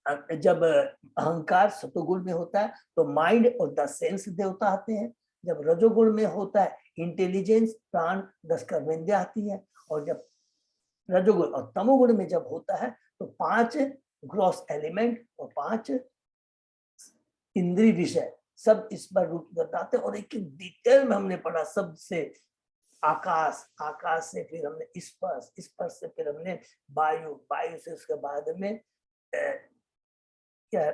अहंकार सतोगुण में होता है तो माइंड और 10 सेंस देवता आते हैं, जब रजोगुण में होता है इंटेलिजेंस, प्राण, 10 कर्मेंद्रियां आती है, और जब रजोगुण और तमोगुण में जब होता है तो 5 ग्रॉस एलिमेंट और 5 इंद्रिय विषय सब इस पर रूप बताते हैं। और एक डिटेल में हमने पढ़ा सबसे आकाश, आकाश से फिर हमने स्पर्श, स्पर्श से फिर हमने वायु, वायु से उसके बाद में क्या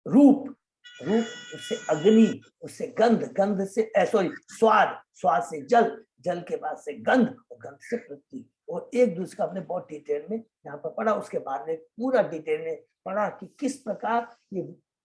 रूप, रूप उससे अग्नि, उससे गंध, गंध से स्वाद, स्वाद से जल, जल के बाद से गंध और गंध से पृथ्वी। और एक दूसरे का हमने बहुत डिटेल में यहाँ पर पढ़ा। उसके बाद में पूरा डिटेल में पढ़ा कि किस प्रकार ये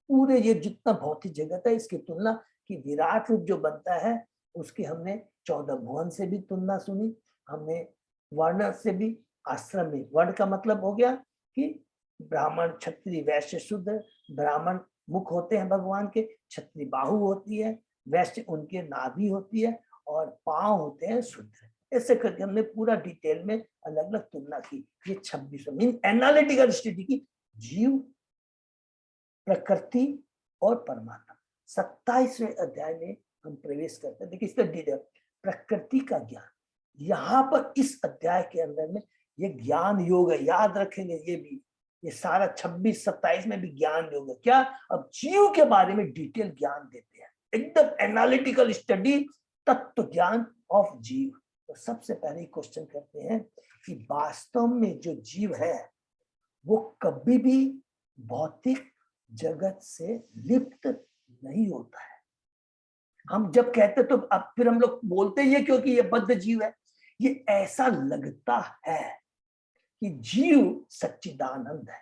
पूरे ये जितना भौतिक जगत है इसकी तुलना कि विराट रूप जो बनता है उसकी हमने 14 भुवन से भी तुलना सुनी, हमने वर्ण से भी, आश्रम में वर्ण का मतलब हो गया कि ब्राह्मण, क्षत्रिय, वैश्य, शूद्र। ब्राह्मण मुख होते हैं भगवान के, क्षत्रिय बाहु होती है, वैश्य उनके नाभि होती है और पांव होते हैं शूद्र। ऐसे करके हमने पूरा डिटेल में अलग अलग तुलना की। ये 26 मीन एनालिटिकल स्टडी की जीव, प्रकृति और परमात्मा। 27वें अध्याय में हम प्रवेश करते हैं। देखिए इसका प्रकृति का ज्ञान। यहाँ पर इस अध्याय के अंदर में ये ज्ञान योग है, याद रखेंगे ये भी, ये सारा 26-27 में भी ज्ञान योग है। क्या? अब जीव के बारे में डिटेल ज्ञान देते हैं, एकदम एनालिटिकल स्टडी, तत्व ज्ञान ऑफ जीव। तो सबसे पहले क्वेश्चन करते हैं कि वास्तव में जो जीव है वो कभी भी भौतिक जगत से लिप्त नहीं होता है। हम जब कहते तो अब फिर हम लोग बोलते ये क्योंकि ये बद्ध जीव है, ये ऐसा लगता है कि जीव सच्चिदानंद है,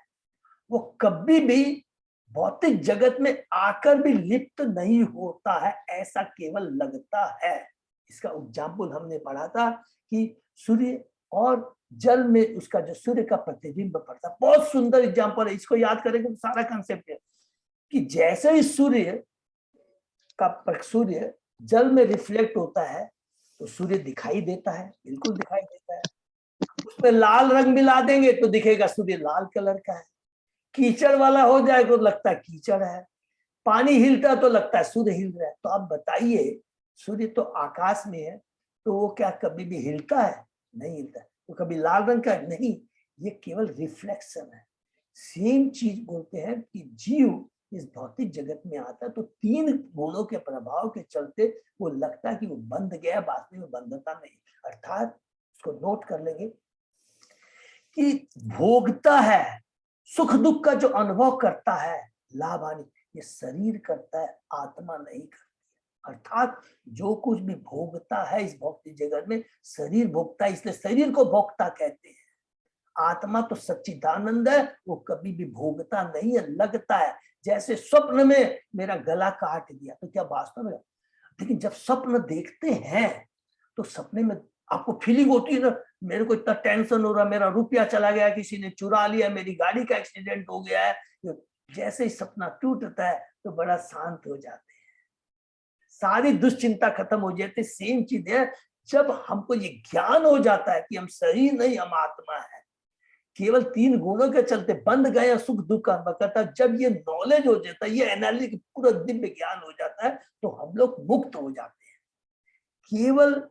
वो कभी भी भौतिक जगत में आकर भी लिप्त नहीं होता है, ऐसा केवल लगता है। इसका एग्जाम्पल हमने पढ़ा था कि सूर्य और जल में उसका जो सूर्य का प्रतिबिंब पड़ता है, बहुत सुंदर एग्जाम्पल है, इसको याद करेंगे तो सारा कंसेप्ट है कि जैसे ही सूर्य जल में रिफ्लेक्ट होता है तो सूर्य दिखाई देता है, बिल्कुल दिखाई देता है। उसमें लाल रंग मिला देंगे तो दिखेगा सूर्य लाल कलर का है, कीचड़ वाला हो जाए तो लगता है कीचड़ है, पानी हिलता तो लगता है सूर्य हिल रहा है। तो आप बताइए, सूर्य तो आकाश में है तो वो क्या कभी भी हिलता है? नहीं हिलता। तो कभी लाल रंग का नहीं, ये केवल रिफ्लेक्शन है। सेम चीज बोलते हैं कि जीव इस भौतिक जगत में आता है तो 3 गुणों के प्रभाव के चलते वो लगता है कि वो बंध गया, वास्तव में बंधता नहीं। अर्थात उसको नोट कर लेंगे कि भोगता है, सुख दुख का जो अनुभव करता है, लाभ हानि, ये शरीर करता है, आत्मा नहीं करती है। अर्थात जो कुछ भी भोगता है इस भौतिक जगत में, शरीर भोगता है, इसलिए शरीर को भोगता कहते हैं। आत्मा तो सच्चिदानंद है, वो कभी भी भोगता नहीं है, लगता है। जैसे स्वप्न में मेरा गला काट दिया तो क्या वास्तव में, लेकिन जब स्वप्न देखते हैं तो सपने में आपको फीलिंग होती है ना, मेरे को इतना टेंशन हो रहा, मेरा रुपया चला गया, किसी ने चुरा लिया, मेरी गाड़ी का एक्सीडेंट हो गया है। जैसे ही सपना टूटता है तो बड़ा शांत हो जाते हैं, सारी दुश्चिंता खत्म हो जाती है। सेम चीज है, जब हमको ये ज्ञान हो जाता है कि हम शरीर नहीं, हम आत्मा है, केवल 3 गुणों के चलते बंद गए सुख दुख का अनुभव करता, जब ये नॉलेज हो जाता है, ये एनालिटिक पूरा दिव्य ज्ञान हो जाता है तो हम लोग मुक्त हो जाते हैं। केवल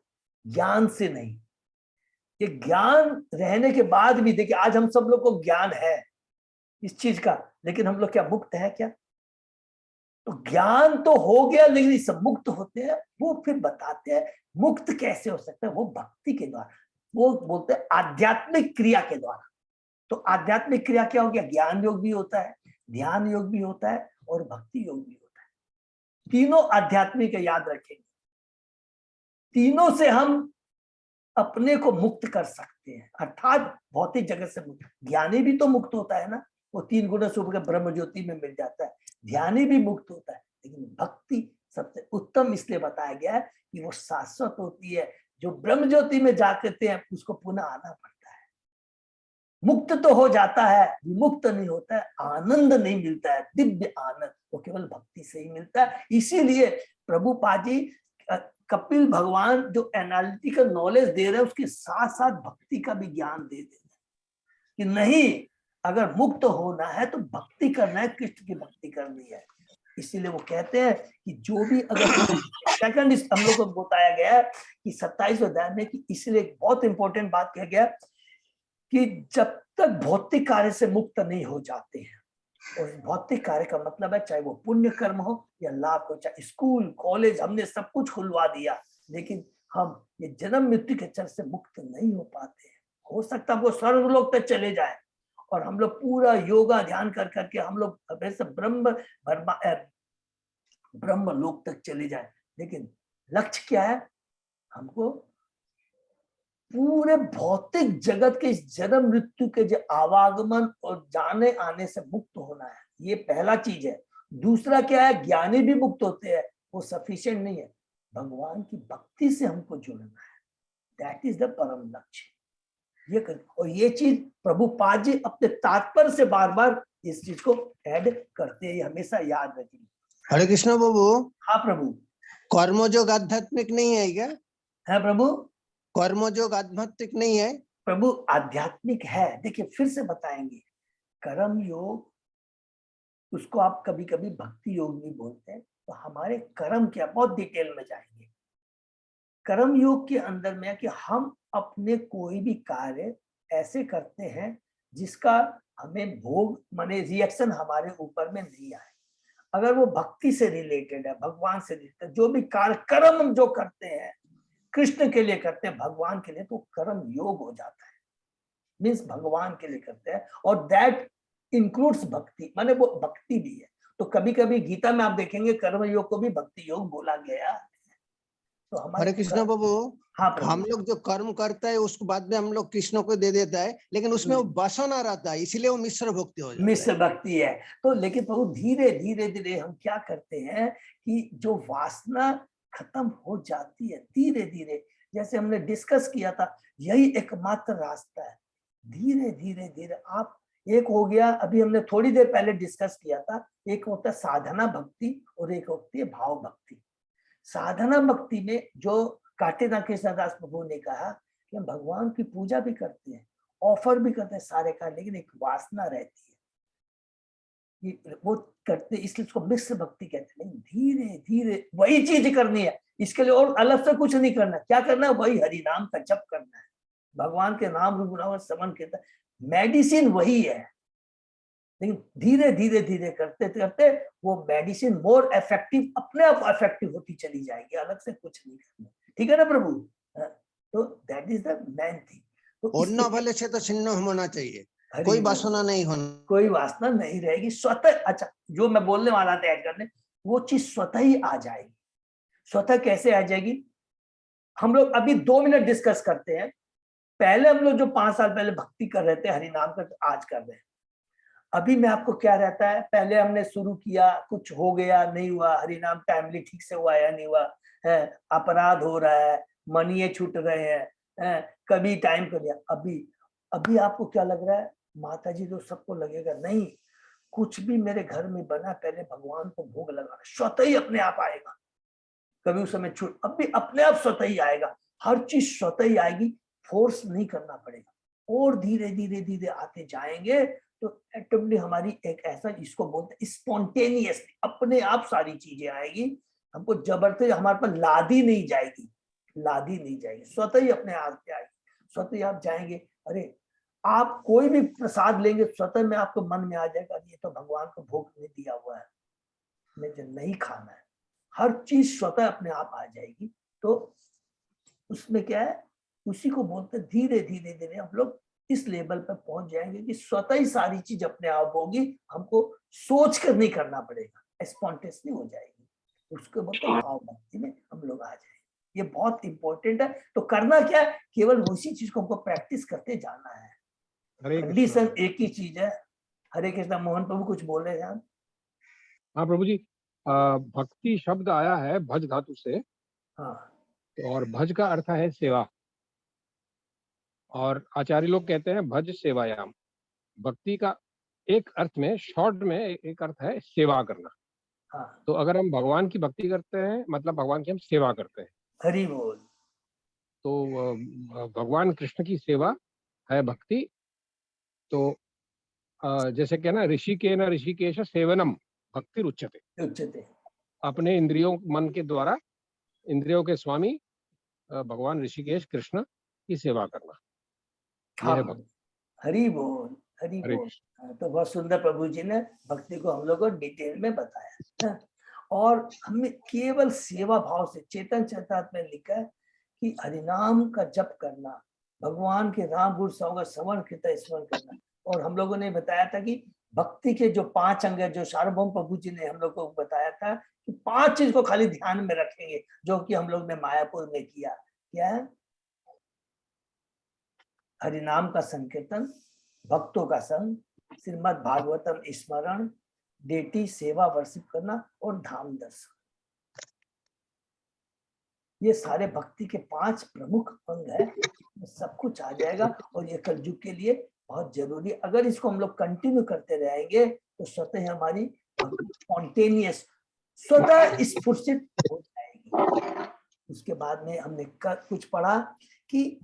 ज्ञान से नहीं, ये ज्ञान रहने के बाद भी देखिए, आज हम सब लोग को ज्ञान है इस चीज का, लेकिन हम लोग क्या मुक्त है क्या? तो ज्ञान तो हो गया, लेकिन सब मुक्त होते हैं। वो फिर बताते हैं मुक्त कैसे हो सकता है, वो भक्ति के द्वारा, वो बोलते हैं आध्यात्मिक क्रिया के द्वारा। तो आध्यात्मिक क्रिया क्या हो गया? ज्ञान योग भी होता है, ध्यान योग भी होता है और भक्ति योग भी होता है। तीनों आध्यात्मिक याद रखेंगे, तीनों से हम अपने को मुक्त कर सकते हैं, अर्थात भौतिक जगत से मुक्त। ज्ञानी भी तो मुक्त होता है ना, वो 3 गुणों से ऊपर ब्रह्म ज्योति में मिल जाता है, ध्यानी भी मुक्त होता है। लेकिन भक्ति सबसे उत्तम इसलिए बताया गया है कि वो शाश्वत होती है। जो ब्रह्म ज्योति में जाते हैं उसको पुनः आना पड़ता है, मुक्त तो हो जाता है, विमुक्त नहीं होता है, आनंद नहीं मिलता है, दिव्य आनंद वो केवल भक्ति से ही मिलता है। इसीलिए प्रभुपाद जी कपिल भगवान जो एनालिटिकल नॉलेज दे रहे हैं उसके साथ साथ भक्ति का भी ज्ञान दे रहे हैं कि नहीं, अगर मुक्त होना है तो भक्ति करना है, कृष्ण की भक्ति करनी है। इसीलिए वो कहते हैं कि जो भी अगर सेकंड हम लोग को बताया गया है कि 27वें अध्याय में, कि इसलिए एक बहुत इंपॉर्टेंट बात कहा गया कि जब तक भौतिक कार्य से मुक्त नहीं हो जाते हैं, और भौतिक कार्य का मतलब है चाहे वो पुण्य कर्म हो या लाभ हो, चाहे स्कूल कॉलेज हमने सब कुछ खुलवा दिया, लेकिन हम ये जन्म मृत्यु के चर से मुक्त नहीं हो पाते। हो सकता है वो स्वर्गलोक तक चले जाए और हम लोग पूरा योगा ध्यान कर करके हम लोग वैसे ब्रह्म लोक तक चले जाए, लेकिन लक्ष्य क्या है? हमको पूरे भौतिक जगत के इस जन्म मृत्यु के जो आवागमन और जाने आने से मुक्त होना है, ये पहला चीज है। दूसरा क्या है? ज्ञानी भी मुक्त होते हैं, वो सफिशिएंट नहीं है, भगवान की भक्ति से हमको जुड़ना है, दैट इज द परम लक्ष्य। ये कर, और ये चीज प्रभुपाद जी अपने तात्पर्य से बार बार इस चीज को ऐड करते हैं, हमेशा याद रखिए। हरे कृष्ण प्रभु। हाँ प्रभु। कर्मयोग आध्यात्मिक नहीं है क्या? है प्रभु, कर्मयोग आध्यात्मिक नहीं है प्रभु, आध्यात्मिक है। देखिए फिर से बताएंगे, कर्म योग उसको आप कभी कभी भक्ति योग भी बोलते हैं। तो हमारे कर्म क्या, बहुत डिटेल में जाएंगे। कर्म योग के अंदर में है कि हम अपने कोई भी कार्य ऐसे करते हैं जिसका हमें भोग माने रिएक्शन हमारे ऊपर में नहीं आए। अगर वो भक्ति से रिलेटेड है, भगवान से रिलेटेड, जो भी कार्य कर्म हम जो करते हैं कृष्ण के लिए करते हैं, भगवान के लिए, तो कर्म योग हो जाता है। मीन्स भगवान के लिए करते हैं और दैट इंक्लूड्स भक्ति, माने वो भक्ति भी है। तो कभी कभी गीता में आप देखेंगे कर्म योग को भी भक्ति योग बोला गया है। तो हमारे हरे कृष्ण बाबू, हाँ प्रभु। हम लोग जो कर्म करता है उसको बाद में हम लोग कृष्ण को दे देता है, लेकिन उसमें वो वासना रहता है, इसीलिए वो मिश्र भक्ति हो जाता है। मिश्र भक्ति है। तो लेकिन प्रभु धीरे धीरे धीरे हम क्या करते हैं कि जो वासना खत्म हो जाती है धीरे धीरे, जैसे हमने डिस्कस किया था, यही एकमात्र रास्ता है। धीरे धीरे धीरे आप, एक हो गया अभी हमने थोड़ी देर पहले डिस्कस किया था, एक होता है साधना भक्ति और एक होती है भाव भक्ति। साधना भक्ति में जो कांटेदार कृष्णदास प्रभु ने कहा कि हम भगवान की पूजा भी करते हैं, ऑफर भी करते हैं सारे का, लेकिन एक वासना रहती है, ये वो करते, इसलिए उसको मिश्र भक्ति कहते हैं। धीरे धीरे वही चीज करनी है, इसके लिए और अलग से कुछ नहीं करना। क्या करना है? वही हरि नाम का जप करना है, भगवान के नाम गुण श्रवण करता है, मेडिसिन वही है। लेकिन धीरे धीरे धीरे करते करते वो मेडिसिन मोर इफेक्टिव, अपने आप इफेक्टिव होती चली जाएगी, अलग से कुछ नहीं करना। ठीक है ना प्रभु? तो that is the main thing. और न भले से तो छिन्न होना चाहिए, हरि कोई बोल। वासना नहीं होना, कोई वासना नहीं रहेगी स्वतः। अच्छा, जो मैं बोलने वाला था ऐड करने, वो चीज स्वतः ही आ जाएगी। स्वतः कैसे आ जाएगी? हम लोग अभी 2 मिनट डिस्कस करते हैं। पहले हम लोग जो 5 साल पहले भक्ति कर रहे थे हरि नाम का, आज कर रहे हैं। अभी में आपको क्या रहता है, पहले हमने शुरू किया, कुछ हो गया, नहीं हुआ, हरि नाम टाइमली ठीक से हुआ या नहीं हुआ है, अपराध हो रहा है, मनिये छूट रहे हैं, कभी टाइम कर लिया। अभी आपको क्या लग रहा है? माता जी तो सबको लगेगा नहीं, कुछ भी मेरे घर में बना पहले भगवान को भोग लगाना, स्वतः ही अपने आप आएगा। कभी उस समय छूट, अभी अपने आप स्वतः ही आएगा, हर चीज स्वतः ही आएगी, फोर्स नहीं करना पड़ेगा। और धीरे धीरे धीरे आते जाएंगे तो ऑटोमेटिकली हमारी एक ऐसा, इसको बोलते हैं स्पॉन्टेनियसली, अपने आप सारी चीजें आएगी। हमको जबरदस्ती हमारे पर लादी नहीं जाएगी, लादी नहीं जाएगी, स्वतः ही अपने आप से आएगी। स्वतः ही आप जाएंगे, अरे आप कोई भी प्रसाद लेंगे, स्वतः में आपको मन में आ जाएगा, ये तो भगवान को भोग नहीं दिया हुआ है, मुझे नहीं खाना है। हर चीज स्वतः अपने आप आ जाएगी। तो उसमें क्या है, उसी को बोलते धीरे धीरे धीरे हम लोग इस लेवल पर पहुंच जाएंगे कि स्वतः ही सारी चीज अपने आप होगी, हमको सोच कर नहीं करना पड़ेगा, स्पॉन्टेनियसली हो जाएगी। उसके बोलते भाव भक्ति में हम लोग आ जाएंगे। ये बहुत इंपॉर्टेंट है। तो करना क्या है, केवल उसी चीज को हमको प्रैक्टिस करते जाना है। कंडीशन एक ही चीज है। हरे कृष्णा। मोहन प्रभु कुछ बोल रहे हैं? हाँ प्रभु जी, भक्ति शब्द आया है भज धातु से। हाँ। और भज का अर्थ है सेवा, और आचार्य लोग कहते हैं भज सेवायाम। भक्ति का एक अर्थ में, शॉर्ट में एक अर्थ है सेवा करना। हाँ। तो अगर हम भगवान की भक्ति करते हैं, मतलब भगवान की हम सेवा करते हैं। हरि बोल। तो भगवान कृष्ण की सेवा है भक्ति। तो जैसे कहना ऋषिकेन ऋषिकेश सेवनम भक्ति उच्यते। अपने इंद्रियों मन के द्वारा, इंद्रियों के स्वामी भगवान ऋषिकेश कृष्ण की सेवा करना, यह है भक्ति। हरि बोल, हरि बोल। तो बहुत सुंदर प्रभु जी ने भक्ति को हम लोग को डिटेल में बताया। और हमें केवल सेवा भाव से, चेतन चैतन्य में लिखा है कि हरिनाम का जप करना, भगवान के राम गुण का श्रवण कीर्तन स्मरण करना। और हम लोगों ने बताया था कि भक्ति के जो 5 अंग है, जो सार्वभौम प्रभु जी ने हम लोग को बताया था कि 5 चीज को खाली ध्यान में रखेंगे, जो कि हम लोग ने मायापुर में किया। क्या है? हरिनाम का संकीर्तन, भक्तों का संग, श्रीमद् भागवतम स्मरण, डेटी सेवा वर्षिप करना और धाम दर्शन। ये सारे भक्ति के 5 प्रमुख अंग है। सब कुछ आ जाएगा और ये कलयुग के लिए बहुत जरूरी। अगर इसको हम लोग कंटिन्यू करते रहेंगे तो स्वतः हमारी स्पॉन्टेनियस, स्वतः स्फुर्षित हो जाएगी। उसके बाद में हमने कुछ पढ़ा कि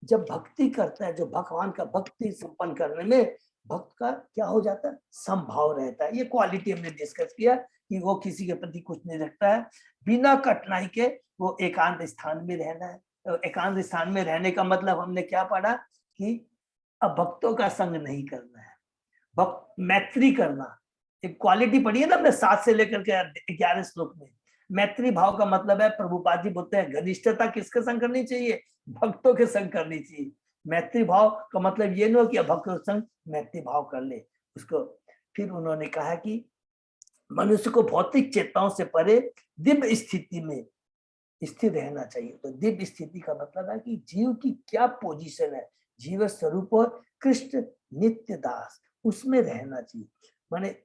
जब भक्ति करता है, जो भगवान का भक्ति संपन्न करने में भक्त का क्या हो जाता है, समभाव रहता है। ये क्वालिटी हमने डिस्कस किया कि वो किसी के प्रति कुछ नहीं रखता है, बिना कठिनाई के वो एकांत स्थान में रहना है। तो एकांत स्थान में रहने का मतलब हमने क्या पढ़ा कि अब भक्तों का संग नहीं करना है, भक्त मैत्री करना। एक क्वालिटी पढ़ी है ना हमने 7 से लेकर के 11 श्लोक में। मैत्री भाव का मतलब है, प्रभुपाद जी बोलते हैं घनिष्ठता किसके संग करनी चाहिए, भक्तों के संग करनी चाहिए। मैत्री भाव का मतलब ये नहीं हो कि भक्तों के संग मैत्री भाव कर ले उसको। फिर उन्होंने कहा कि मनुष्य को भौतिक चेतनाओं से परे दिव्य स्थिति में स्थिर रहना चाहिए। तो दिव्य स्थिति का मतलब है कि जीव की क्या पोजीशन है, जीव स्वरूप और कृष्ण नित्य दास, उसमें रहना चाहिए। माने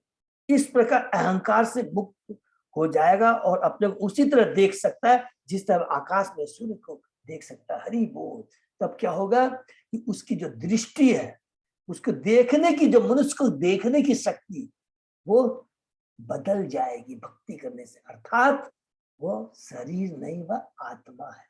इस प्रकार अहंकार से मुक्त हो जाएगा और अपने को उसी तरह देख सकता है जिस तरह आकाश में सूर्य को देख सकता है। हरि बोल। तब क्या होगा कि उसकी जो दृष्टि है, उसको देखने की, जो मनुष्य को देखने की शक्ति, वो बदल जाएगी भक्ति करने से। अर्थात वो शरीर नहीं, वह आत्मा है,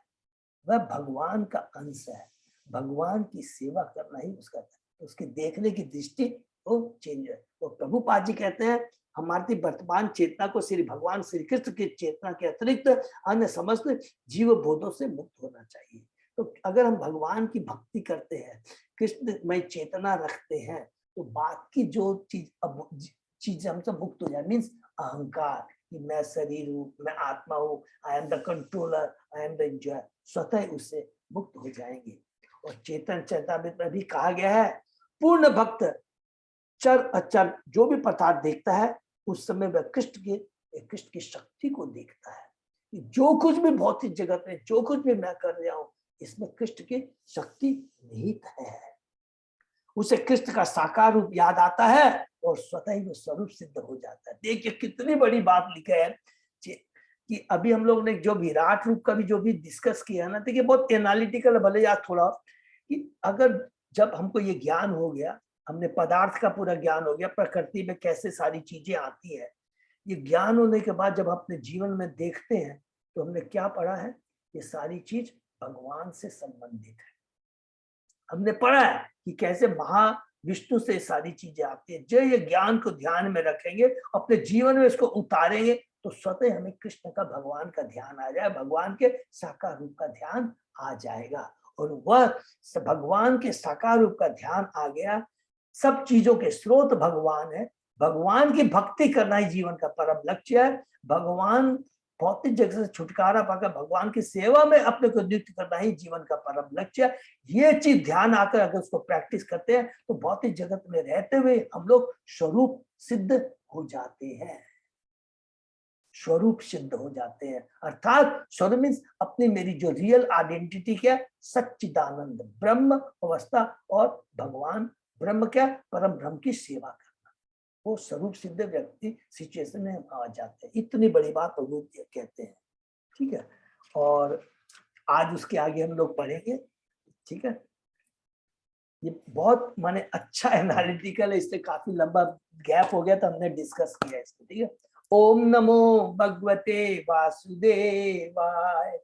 वह भगवान का अंश है। भगवान की सेवा करना ही उसका, उसके देखने की दृष्टि वो चेंज है। तो प्रभुपाद जी कहते हैं हमारी वर्तमान चेतना को श्री भगवान श्री कृष्ण की चेतना के अतिरिक्त अन्य समस्त जीव बोधों से मुक्त होना चाहिए। तो अगर हम भगवान की भक्ति करते हैं, कृष्ण में चेतना रखते हैं, तो बात की जो चीज हमसे मुक्त हो जाए, मीन्स अहंकार कि मैं शरीर हूँ, मैं आत्मा हूँ, I am the controller, I am the enjoy, स्वतः उससे मुक्त हो जाएंगे। और चेतन चैतामृत में भी कहा गया है, पूर्ण भक्त चर अचर जो भी पदार्थ देखता है, उस समय वह कृष्ण की शक्ति को देखता है कि जो कुछ भी भौतिक जगत में, जो कुछ भी मैं कर रहा हूँ, इसमें कृष्ण की शक्ति निहित है। उसे कृष्ण का साकार रूप याद आता है और स्वतः ही वो स्वरूप सिद्ध हो जाता है। देखिए कितनी बड़ी बात लिखा है कि अभी हम लोग ने जो विराट रूप का भी जो भी डिस्कस किया ना, देखिए बहुत एनालिटिकल, भले या थोड़ा, कि अगर जब हमको ये ज्ञान हो गया, हमने पदार्थ का पूरा ज्ञान हो गया, प्रकृति में कैसे सारी चीजें आती है, ये ज्ञान होने के बाद जब अपने जीवन में देखते हैं तो हमने क्या पढ़ा है, ये सारी चीज भगवान से संबंधित है। हमने पढ़ा है कि कैसे महाविष्णु से सारी चीजें आती है। जो ये ज्ञान को ध्यान में रखेंगे, अपने जीवन में इसको उतारेंगे, तो स्वतः हमें कृष्ण का, भगवान का ध्यान आ जाए, भगवान के साकार रूप का ध्यान आ जाएगा। और वह भगवान के साकार रूप का ध्यान आ गया, सब चीजों के स्रोत भगवान है, भगवान की भक्ति करना ही जीवन का परम लक्ष्य है। भगवान भौतिक जगत से छुटकारा पाकर भगवान की सेवा में अपने को नियुक्त करना ही जीवन का परम लक्ष्य है। ये चीज ध्यान आकर अगर उसको प्रैक्टिस करते हैं तो भौतिक जगत में रहते हुए हम लोग स्वरूप सिद्ध हो जाते हैं, स्वरूप सिद्ध हो जाते हैं। अर्थात स्वरूप मीन्स अपनी मेरी जो रियल आइडेंटिटी क्या, सच्चिदानंद ब्रह्म अवस्था, और भगवान ब्रह्म क्या, परम ब्रह्म की सेवा करना, वो स्वरूप सिद्ध व्यक्ति सिचुएशन में आ जाते हैं। इतनी बड़ी बात प्रभु कहते हैं, ठीक है। और आज उसके आगे हम लोग पढ़ेंगे, ठीक है। ये बहुत माने अच्छा एनालिटिकल है, इससे काफी लंबा गैप हो गया तो हमने डिस्कस किया इसको, ठीक है। ओम नमो भगवते वासुदेवाय,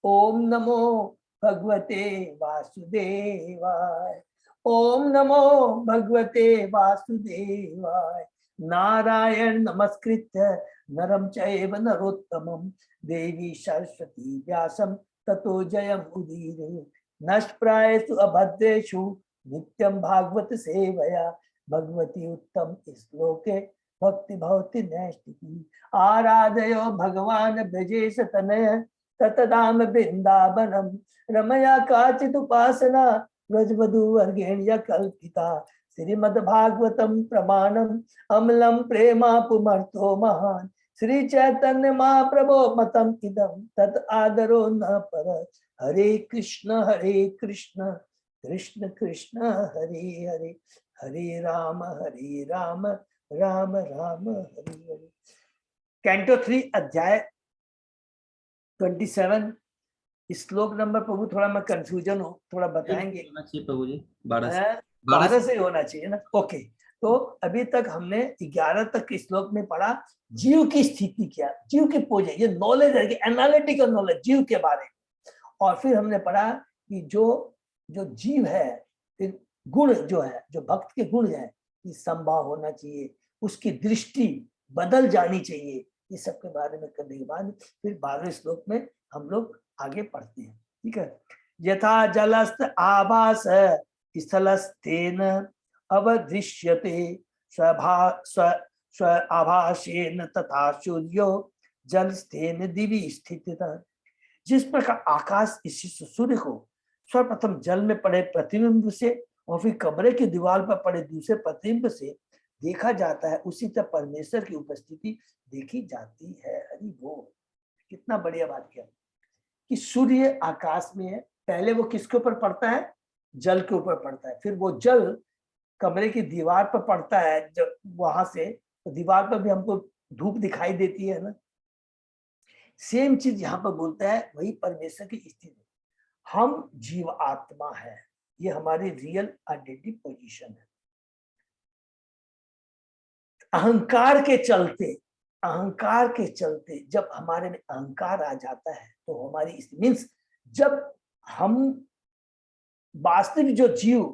ओम नमो भगवते वासुदेवाय, ओम नमो भगवते वासुदेवाय। नारायण नमस्कृत्य नरं चैव नरोत्तमं देवी सरस्वती व्यासं ततो जयम् उदीरये। नष्टप्रायेषु अभद्रेषु नित्यं भागवत सेवया, भगवती उत्तम श्लोके भक्ति भवति नैष्टिकी। आराधयो भगवान ब्रजेश तनय ततदाम वृंदावनम, रमया काचित् उपासना व्रजवधूवर्गेण्य कल्पिता। श्रीमद्भागवतम प्रमाणम अमलम प्रेमा पुमर्थो महान, श्री चैतन्य महाप्रभो मतम इदम तत् आदरो न पर। हरे कृष्ण कृष्ण कृष्ण हरे हरे, हरे राम राम राम हरे हरे। कैंटो 3 अध्याय 27 श्लोक नंबर, प्रभु थोड़ा मैं कंफ्यूजन हूँ, थोड़ा बताएंगे। प्रभु जी 12 से होना चाहिए ना, ओके। तो अभी तक हमने 11 तक के श्लोक में पढ़ा जीव की स्थिति क्या, जीव की पोजीशन, ये नॉलेज है, एनालिटिकल नॉलेज जीव के बारे में। और फिर हमने पढ़ा कि जो जीव है, फिर गुण जो है, जो भक्त के गुण है, कि संभाव होना चाहिए, उसकी दृष्टि बदल जानी चाहिए, ये सब के बारे में करने के बाद फिर 12वें श्लोक में हम लोग आगे पढ़ते हैं। ठीक है। यथा जलस्थ आभास स्थलस्थेन अवदृश्यते स्व आभासेन तथा सूर्यो जलस्थेन दिवि स्थितः। जिस प्रकार आकाश इसी सूर्य को सर्वप्रथम जल में पड़े प्रतिबिंब से और फिर कमरे की दीवार पर पड़े दूसरे प्रतिबिंब से देखा जाता है, उसी तरह परमेश्वर की उपस्थिति देखी जाती है। हरि बोल। कितना बढ़िया बात किया कि सूर्य आकाश में है, पहले वो किसके ऊपर पड़ता है? जल के ऊपर पड़ता है, फिर वो जल कमरे की दीवार पर पड़ता है, जब वहां से तो दीवार पर भी हमको धूप दिखाई देती है ना। सेम चीज यहाँ पर बोलता है, वही परमेश्वर की स्थिति। हम जीव आत्मा है, ये हमारी रियल आइडेंटिटी पोजीशन है। अहंकार के चलते जब हमारे में अहंकार आ जाता है तो हमारी मीन्स जब हम वास्तविक जो जीव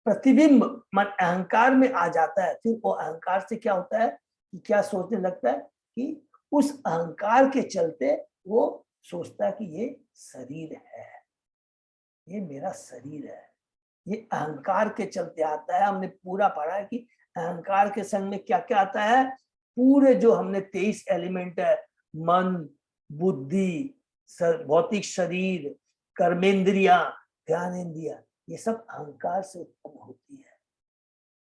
प्रतिबिंब मन अहंकार में आ जाता है, फिर वो अहंकार से क्या होता है कि क्या सोचने लगता है कि उस अहंकार के चलते वो सोचता है कि ये शरीर है, ये मेरा शरीर है। ये अहंकार के चलते आता है। हमने पूरा पढ़ा है कि अहंकार के संग में क्या क्या आता है। पूरे जो हमने 23 एलिमेंट है, मन, बुद्धि, भौतिक शरीर, कर्मेंद्रिया, ज्ञानेंद्रिया, ये सब अहंकार से उत्पन्न होती है।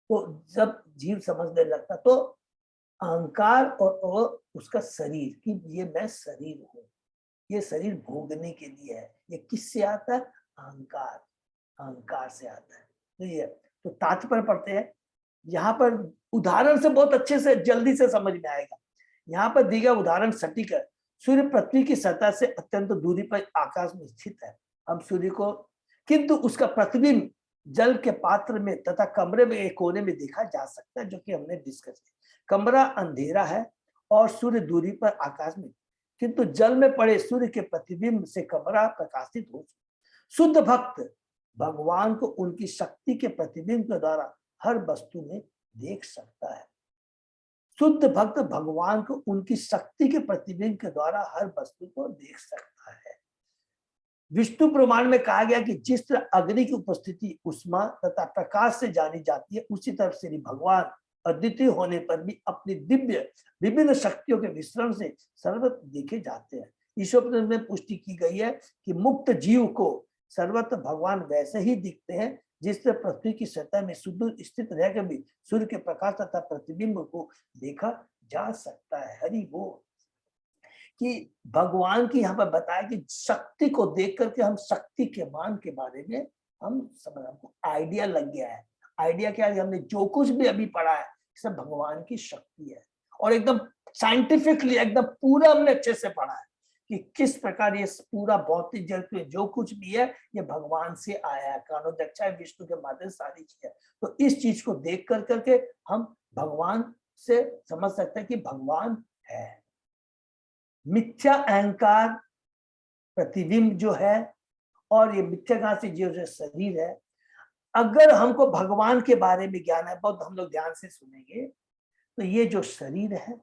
तो जब जीव समझने लगता तो अहंकार और उसका शरीर कि ये मैं शरीर हूँ, ये शरीर भोगने के लिए है, ये किससे आता है? अहंकार से आता है। तो ये तो तात्पर्य पढ़ते हैं। यहाँ पर उदाहरण से बहुत अच्छे से जल्दी से समझ में आएगा। यहाँ पर दिया गया उदाहरण सटीक है। सूर्य पृथ्वी की सतह से अत्यंत दूरी पर आकाश में स्थित है। हम सूर्य को, किंतु उसका प्रतिबिंब जल के पात्र में तथा कमरे में एक कोने में देखा जा सकता है, जो कि हमने डिस्कस किया। कमरा अंधेरा है और सूर्य दूरी पर आकाश में, किंतु जल में पड़े सूर्य के प्रतिबिंब से कमरा प्रकाशित हो। शुद्ध भक्त भगवान को उनकी शक्ति के प्रतिबिंब के द्वारा हर वस्तु में देख सकता है। शुद्ध भक्त भगवान को उनकी शक्ति के प्रतिबिंब के द्वारा हर वस्तु को देख सकता है। विष्णु प्रमाण में कहा गया कि जिस तरह अग्नि की उपस्थिति उष्मा तथा प्रकाश से जानी जाती है, उसी तरह श्री भगवान अद्वितीय होने पर भी अपनी दिव्य विभिन्न शक्तियों के मिश्रण से सर्वत्र देखे जाते हैं। ईश्वर में पुष्टि की गई है कि मुक्त जीव को सर्वत्र भगवान वैसे ही दिखते हैं जिस तरह पृथ्वी की सतह में सुदूर स्थित रहकर भी सूर्य के प्रकाश तथा प्रतिबिंब को देखा जा सकता है। हरि बोल। कि भगवान की यहाँ पर बताया कि शक्ति को देख करके हम शक्ति के मान के बारे में हम समझ, हमको आइडिया लग गया है। आइडिया क्या है? हमने जो कुछ भी अभी पढ़ा है सब भगवान की शक्ति है, और एकदम साइंटिफिकली एकदम पूरा हमने अच्छे से पढ़ा है कि किस प्रकार ये पूरा भौतिक जगत में जो कुछ भी है ये भगवान से आया है। कानोदक्षा विष्णु के माध्यम से सारी चीज है। तो इस चीज को देख कर करके हम भगवान से समझ सकते हैं कि भगवान है। मिथ्या अहंकार प्रतिबिंब जो है और ये मिथ्याकार से जो शरीर है, अगर हमको भगवान के बारे में ज्ञान है, बहुत हम लोग ध्यान से सुनेंगे, तो ये जो शरीर है,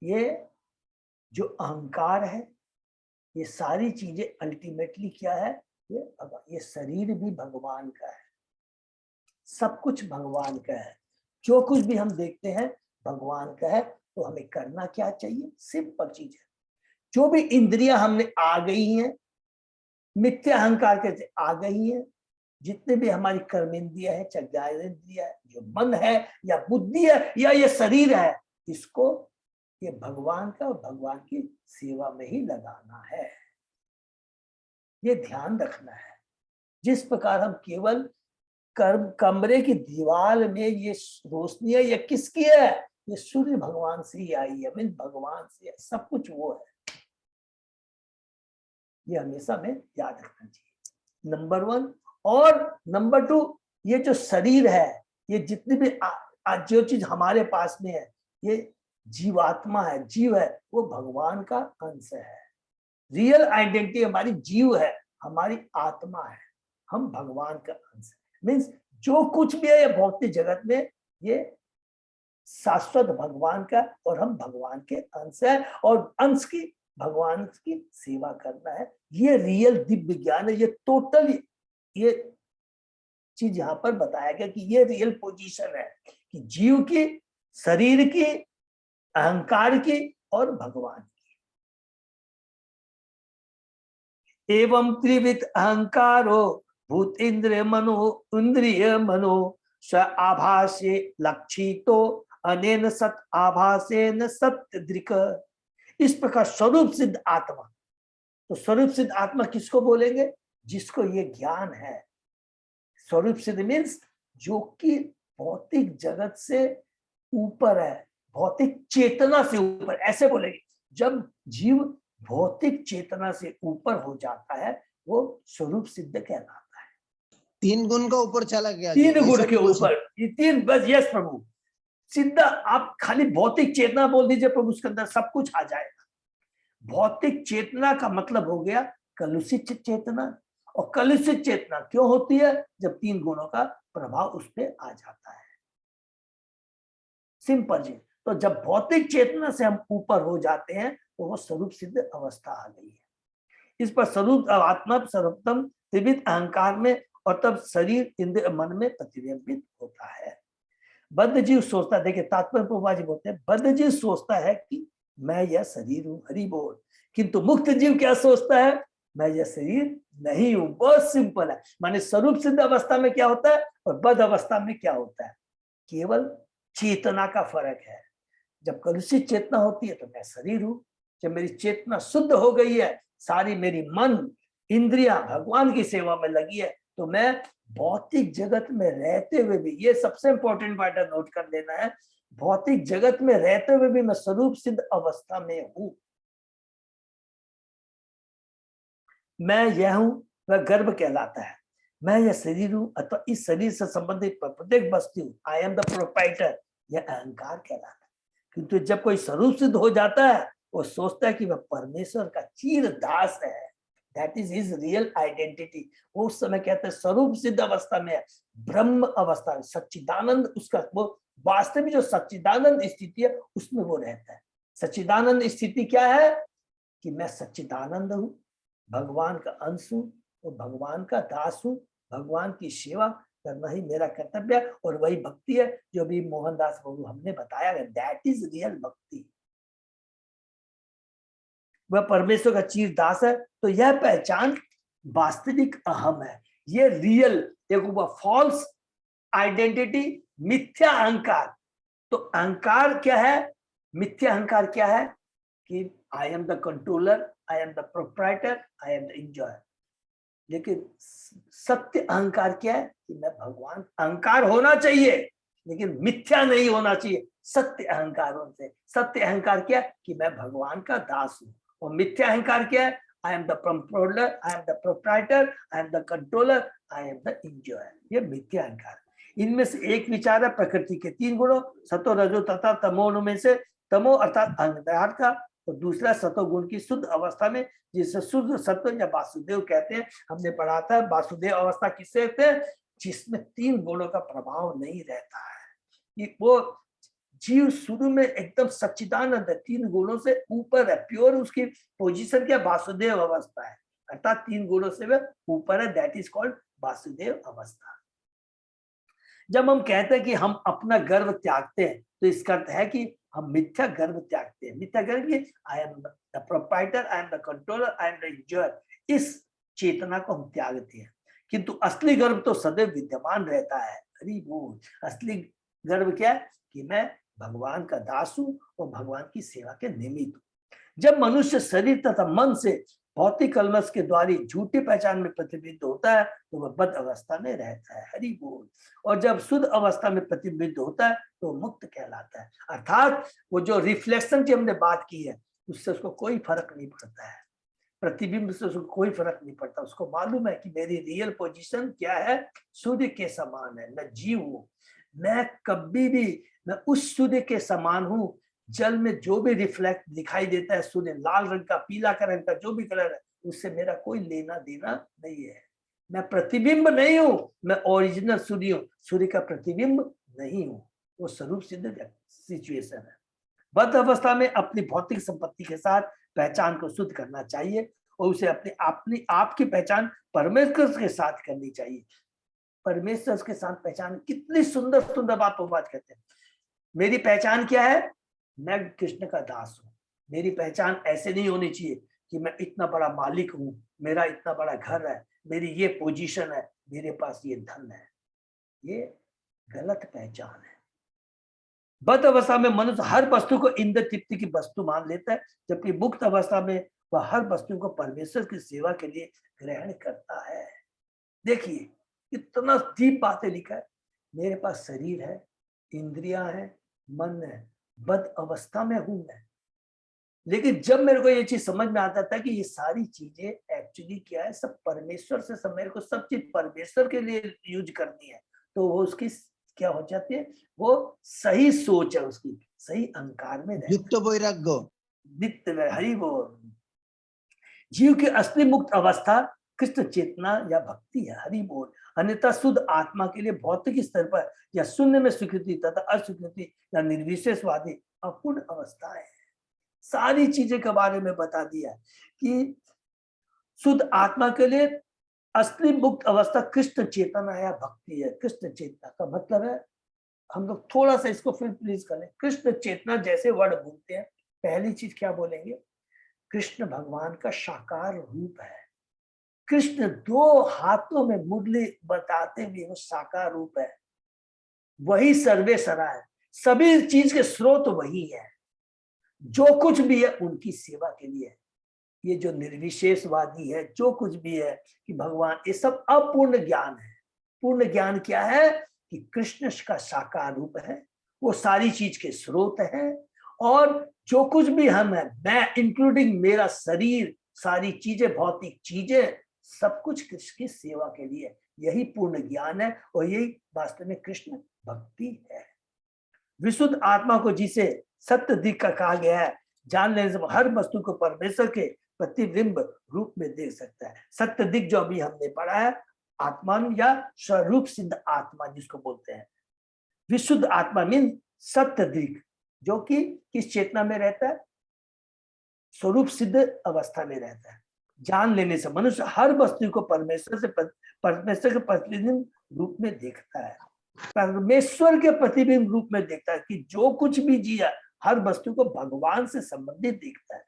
ये जो अहंकार है, ये सारी चीजें अल्टीमेटली क्या है? ये शरीर भी भगवान का है, सब कुछ भगवान का है। जो कुछ भी हम देखते हैं भगवान का है। तो हमें करना क्या चाहिए? सिंपल चीज है। जो भी इंद्रियां हमने आ गई हैं, मिथ्या अहंकार के आ गई है, जितने भी हमारी कर्मेंद्रिया है, चाहे ज्ञानेंद्रिया है, जो मन है या बुद्धि है या ये शरीर है, इसको ये भगवान का और भगवान की सेवा में ही लगाना है। ये ध्यान रखना है। जिस प्रकार हम केवल कमरे की दीवार में ये रोशनी है, ये किसकी है? ये सूर्य भगवान से ही आई है, मीन भगवान से, सब कुछ वो है। ये हमेशा हमें याद रखना चाहिए, नंबर 1। और नंबर 2, ये जो शरीर है, ये जितनी भी जो चीज हमारे पास में है, ये जीवात्मा है, जीव है, वो भगवान का अंश है। रियल आइडेंटिटी हमारी जीव है, हमारी आत्मा है, हम भगवान का अंश है। मीन्स जो कुछ भी है ये भौतिक जगत में, ये शाश्वत भगवान का, और हम भगवान के अंश है, और अंश की भगवान की सेवा करना है। ये रियल दिव्य ज्ञान है। ये टोटली ये चीज यहाँ पर बताया गया कि ये रियल पोजीशन है कि जीव की, शरीर की, अहंकार की और भगवान की। एवं त्रिविध अहंकारो भूत इंद्रिय मनो स आभासे लक्षितो अनेन सत आभासेन सत्य दृक। इस प्रकार स्वरूप सिद्ध आत्मा, तो स्वरूप सिद्ध आत्मा किसको बोलेंगे? जिसको ये ज्ञान है। स्वरूप सिद्ध मीन्स जो कि भौतिक जगत से ऊपर है, भौतिक चेतना से ऊपर, ऐसे बोलेंगे। जब जीव भौतिक चेतना से ऊपर हो जाता है वो स्वरूप सिद्ध कहलाता है। 3 गुण का ऊपर चला गया, 3 गुण के ऊपर, ये 3 बस। यस प्रभु, सिद्ध आप खाली भौतिक चेतना बोल दीजिए प्रभु, उसके अंदर सब कुछ आ जाएगा। भौतिक चेतना का मतलब हो गया कलुषित चेतना, और कलुषित चेतना क्यों होती है? जब 3 गुणों का प्रभाव उस पर आ जाता है। सिंपल जी। तो जब भौतिक चेतना से हम ऊपर हो जाते हैं तो वो स्वरूप सिद्ध अवस्था आ गई है। इस पर स्वरूप आत्मा सर्वोत्तम त्रिविध अहंकार में, और तब शरीर इंद्रिय मन में प्रतिबिंबित होता है। बद्ध जीव सोचता है, देखिए तात्पर्य प्रभुपा जी बोलते हैं, बद्ध जीव सोचता है कि मैं यह शरीर हूं, हरि बोल। किंतु मुक्त जीव क्या सोचता है? मैं यह शरीर नहीं हूं। बहुत सिंपल है। माने स्वरूप सिद्ध अवस्था में क्या होता है और बद्ध अवस्था में क्या होता है? केवल चेतना का फर्क है। जब कलुषित चेतना होती है तो मैं शरीर हूं। जब मेरी चेतना शुद्ध हो गई है, सारी मेरी मन इंद्रियां भगवान की सेवा में लगी है, तो मैं भौतिक जगत में रहते हुए भी, ये सबसे इंपॉर्टेंट बात है, नोट कर लेना है, भौतिक जगत में रहते हुए भी मैं स्वरूप सिद्ध अवस्था में हूं। मैं यह हूं, वह गर्भ कहलाता है। मैं यह शरीर हूं अथवा इस शरीर से संबंधित प्रत्येक वस्तु, आई एम द प्रोप्राइटर, यह अहंकार कहलाता है। किंतु जब कोई स्वरूप सिद्ध हो जाता है वो सोचता है कि वह परमेश्वर का चीर दास है। That is his real identity. वो उस समय कहते हैं स्वरूप सिद्ध अवस्था में है, ब्रह्म अवस्था में, सच्चिदानंद उसका, वो वास्तविक जो सच्चिदानंद स्थिति है उसमें वो रहता है। सच्चिदानंद स्थिति क्या है? कि मैं सच्चिदानंद हूं, भगवान का अंश हूं और भगवान का दास हूं। भगवान की सेवा करना ही मेरा कर्तव्य है, और वही भक्ति है जो भी मोहनदास प्रभु हमने बताया है। दैट इज रियल भक्ति। वह परमेश्वर का चीर दास है। तो यह पहचान वास्तविक अहम है। ये रियल, देखो वह फॉल्स आइडेंटिटी, मिथ्या अहंकार। तो अहंकार क्या है? मिथ्या अहंकार क्या है? कि I am the controller, I am the proprietor, I am the enjoyer. लेकिन सत्य अहंकार क्या है? कि मैं भगवान, अहंकार होना चाहिए लेकिन मिथ्या नहीं होना चाहिए। सत्य अहंकार होने, सत्य अहंकार क्या है? कि मैं भगवान का दास हूं। और मिथ्या अहंकार क्या है? I am the controller, I am the proprietor, I am the controller, I am the enjoyer. ये मिथ्या अहंकार। इनमें से एक विचार है प्रकृति के 3 गुणों, सतो रजो तथा तमो में से तमो अर्थात अहंकार का, और दूसरा सतोगुण की शुद्ध अवस्था में, जिसे शुद्ध सत्व या वासुदेव कहते हैं। हमने पढ़ा था वासुदेव अवस्था किससे कहते हैं? जिसमें 3 गुणों का प्रभाव नहीं रहता है। वो जीव शुरू में एकदम सच्चिदानंद है, 3 गुणों से ऊपर है, प्योर। उसकी पोजीशन क्या? वासुदेव अवस्था है, अर्थात 3 गुणों से वह ऊपर है। दैट इज कॉल्ड वासुदेव अवस्था। जब हम कहते हैं कि हम अपना गर्व त्यागते हैं तो इसका अर्थ है कि हम मिथ्या गर्व त्यागते हैं। मिथ्या गर्व की I am the proprietor, I am the controller, I am the enjoyer, इस चेतना को हम त्यागते हैं। किंतु असली गर्व तो सदैव विद्यमान रहता है। हरि बोल। असली गर्व क्या है? कि मैं भगवान का दास हूं और भगवान की सेवा के निमित्त हूं। जब मनुष्य शरीर तथा मन से भौतिक कलमश के द्वारा झूठी पहचान में प्रतिबिंबित होता है तो वह बद्ध अवस्था में रहता है। हरि बोल। और जब शुद्ध अवस्था में प्रतिबिंबित होता है तो मुक्त कहलाता है। अर्थात वो जो रिफ्लेक्शन की हमने बात की है उससे उसको कोई फर्क नहीं पड़ता है, प्रतिबिंब से उसको कोई फर्क नहीं पड़ता। उसको मालूम है कि मेरी रियल पोजीशन क्या है? सूर्य के समान है। मैं जीव हूं, मैं कभी भी, मैं उस सूर्य के समान हूं। जल में जो भी रिफ्लेक्ट दिखाई देता है, सूर्य लाल रंग का, पीला रंग का, जो भी कलर है, उससे मेरा कोई लेना देना नहीं है। मैं प्रतिबिंब नहीं हूं, मैं ओरिजिनल सूर्य हूं, सूर्य का प्रतिबिंब नहीं हूं। वो स्वरूप सिद्ध सिचुएशन है। बद्ध अवस्था में अपनी भौतिक संपत्ति के साथ पहचान को शुद्ध करना चाहिए और उसे अपनी आपकी पहचान परमेश्वर के साथ करनी चाहिए। परमेश्वर के साथ पहचान, कितनी सुंदर सुंदर बात कहते हैं। मेरी पहचान क्या है? मैं कृष्ण का दास हूं। मेरी पहचान ऐसे नहीं होनी चाहिए कि मैं इतना बड़ा मालिक हूं, मेरा इतना बड़ा घर है, मेरी ये पोजीशन है, मेरे पास ये धन है। ये गलत पहचान है। बद्ध अवस्था में मनुष्य हर वस्तु को इंद्र तृप्ति की वस्तु मान लेता है, जबकि मुक्त अवस्था में वह हर वस्तु को परमेश्वर की सेवा के लिए ग्रहण करता है। देखिए कितना डीप बातें लिखा है। मेरे पास शरीर है, इंद्रियां हैं, मन है, बद्ध अवस्था में हूं मैं। लेकिन जब मेरे को ये चीज समझ में आता था कि ये सारी चीजें एक्चुअली क्या है, सब परमेश्वर से, सब मेरे को सब चीज परमेश्वर के लिए यूज करनी है, तो वो उसकी क्या हो जाती है, वो सही सोच है, उसकी सही अहंकार में युक्त वैराग्य, नित्य हरि बोल। जीव की असली मुक्त अवस्था कृष्ण चेतना या भक्ति है, हरि बोल। अन्यथा शुद्ध आत्मा के लिए भौतिक स्तर पर या शून्य में स्वीकृति तथा अस्वीकृति या निर्विशेषवादी अपूर्ण अवस्था है। सारी चीजें के बारे में बता दिया कि शुद्ध आत्मा के लिए असली मुक्त अवस्था कृष्ण चेतना या भक्ति है। कृष्ण चेतना का मतलब है, हम लोग थोड़ा सा इसको फिर प्लीज करें। कृष्ण चेतना जैसे वर्ड बोलते हैं, पहली चीज क्या बोलेंगे? कृष्ण भगवान का साकार रूप है। कृष्ण दो हाथों में मुरली बताते हुए वो साकार रूप है, वही सर्वेसरा है, सभी चीज के स्रोत वही है। जो कुछ भी है उनकी सेवा के लिए। ये जो निर्विशेषवादी है, जो कुछ भी है कि भगवान, ये सब अपूर्ण ज्ञान है। पूर्ण ज्ञान क्या है कि कृष्ण का साकार रूप है, वो सारी चीज के स्रोत है, और जो कुछ भी हम है, मैं इंक्लूडिंग मेरा शरीर, सारी चीजें, भौतिक चीजें, सब कुछ कृष्ण की सेवा के लिए। यही पूर्ण ज्ञान है और यही वास्तव में कृष्ण भक्ति है। विशुद्ध आत्मा को जिसे सत्य दिक् का कहा गया है, जान लेने से हर वस्तु को परमेश्वर के प्रतिबिंब रूप में देख सकता है। सत्य दिक् जो अभी हमने पढ़ा है, आत्मान या स्वरूप सिद्ध आत्मा जिसको बोलते हैं। विशुद्ध आत्मा मीन सत्य दिक्, जो कि किस चेतना में रहता है? स्वरूप सिद्ध अवस्था में रहता है। जान लेने से मनुष्य हर वस्तु को परमेश्वर के प्रतिबिंब रूप में देखता है। परमेश्वर के प्रतिबिंब रूप में देखता है कि जो कुछ भी जिया हर वस्तु को भगवान से संबंधित देखता है।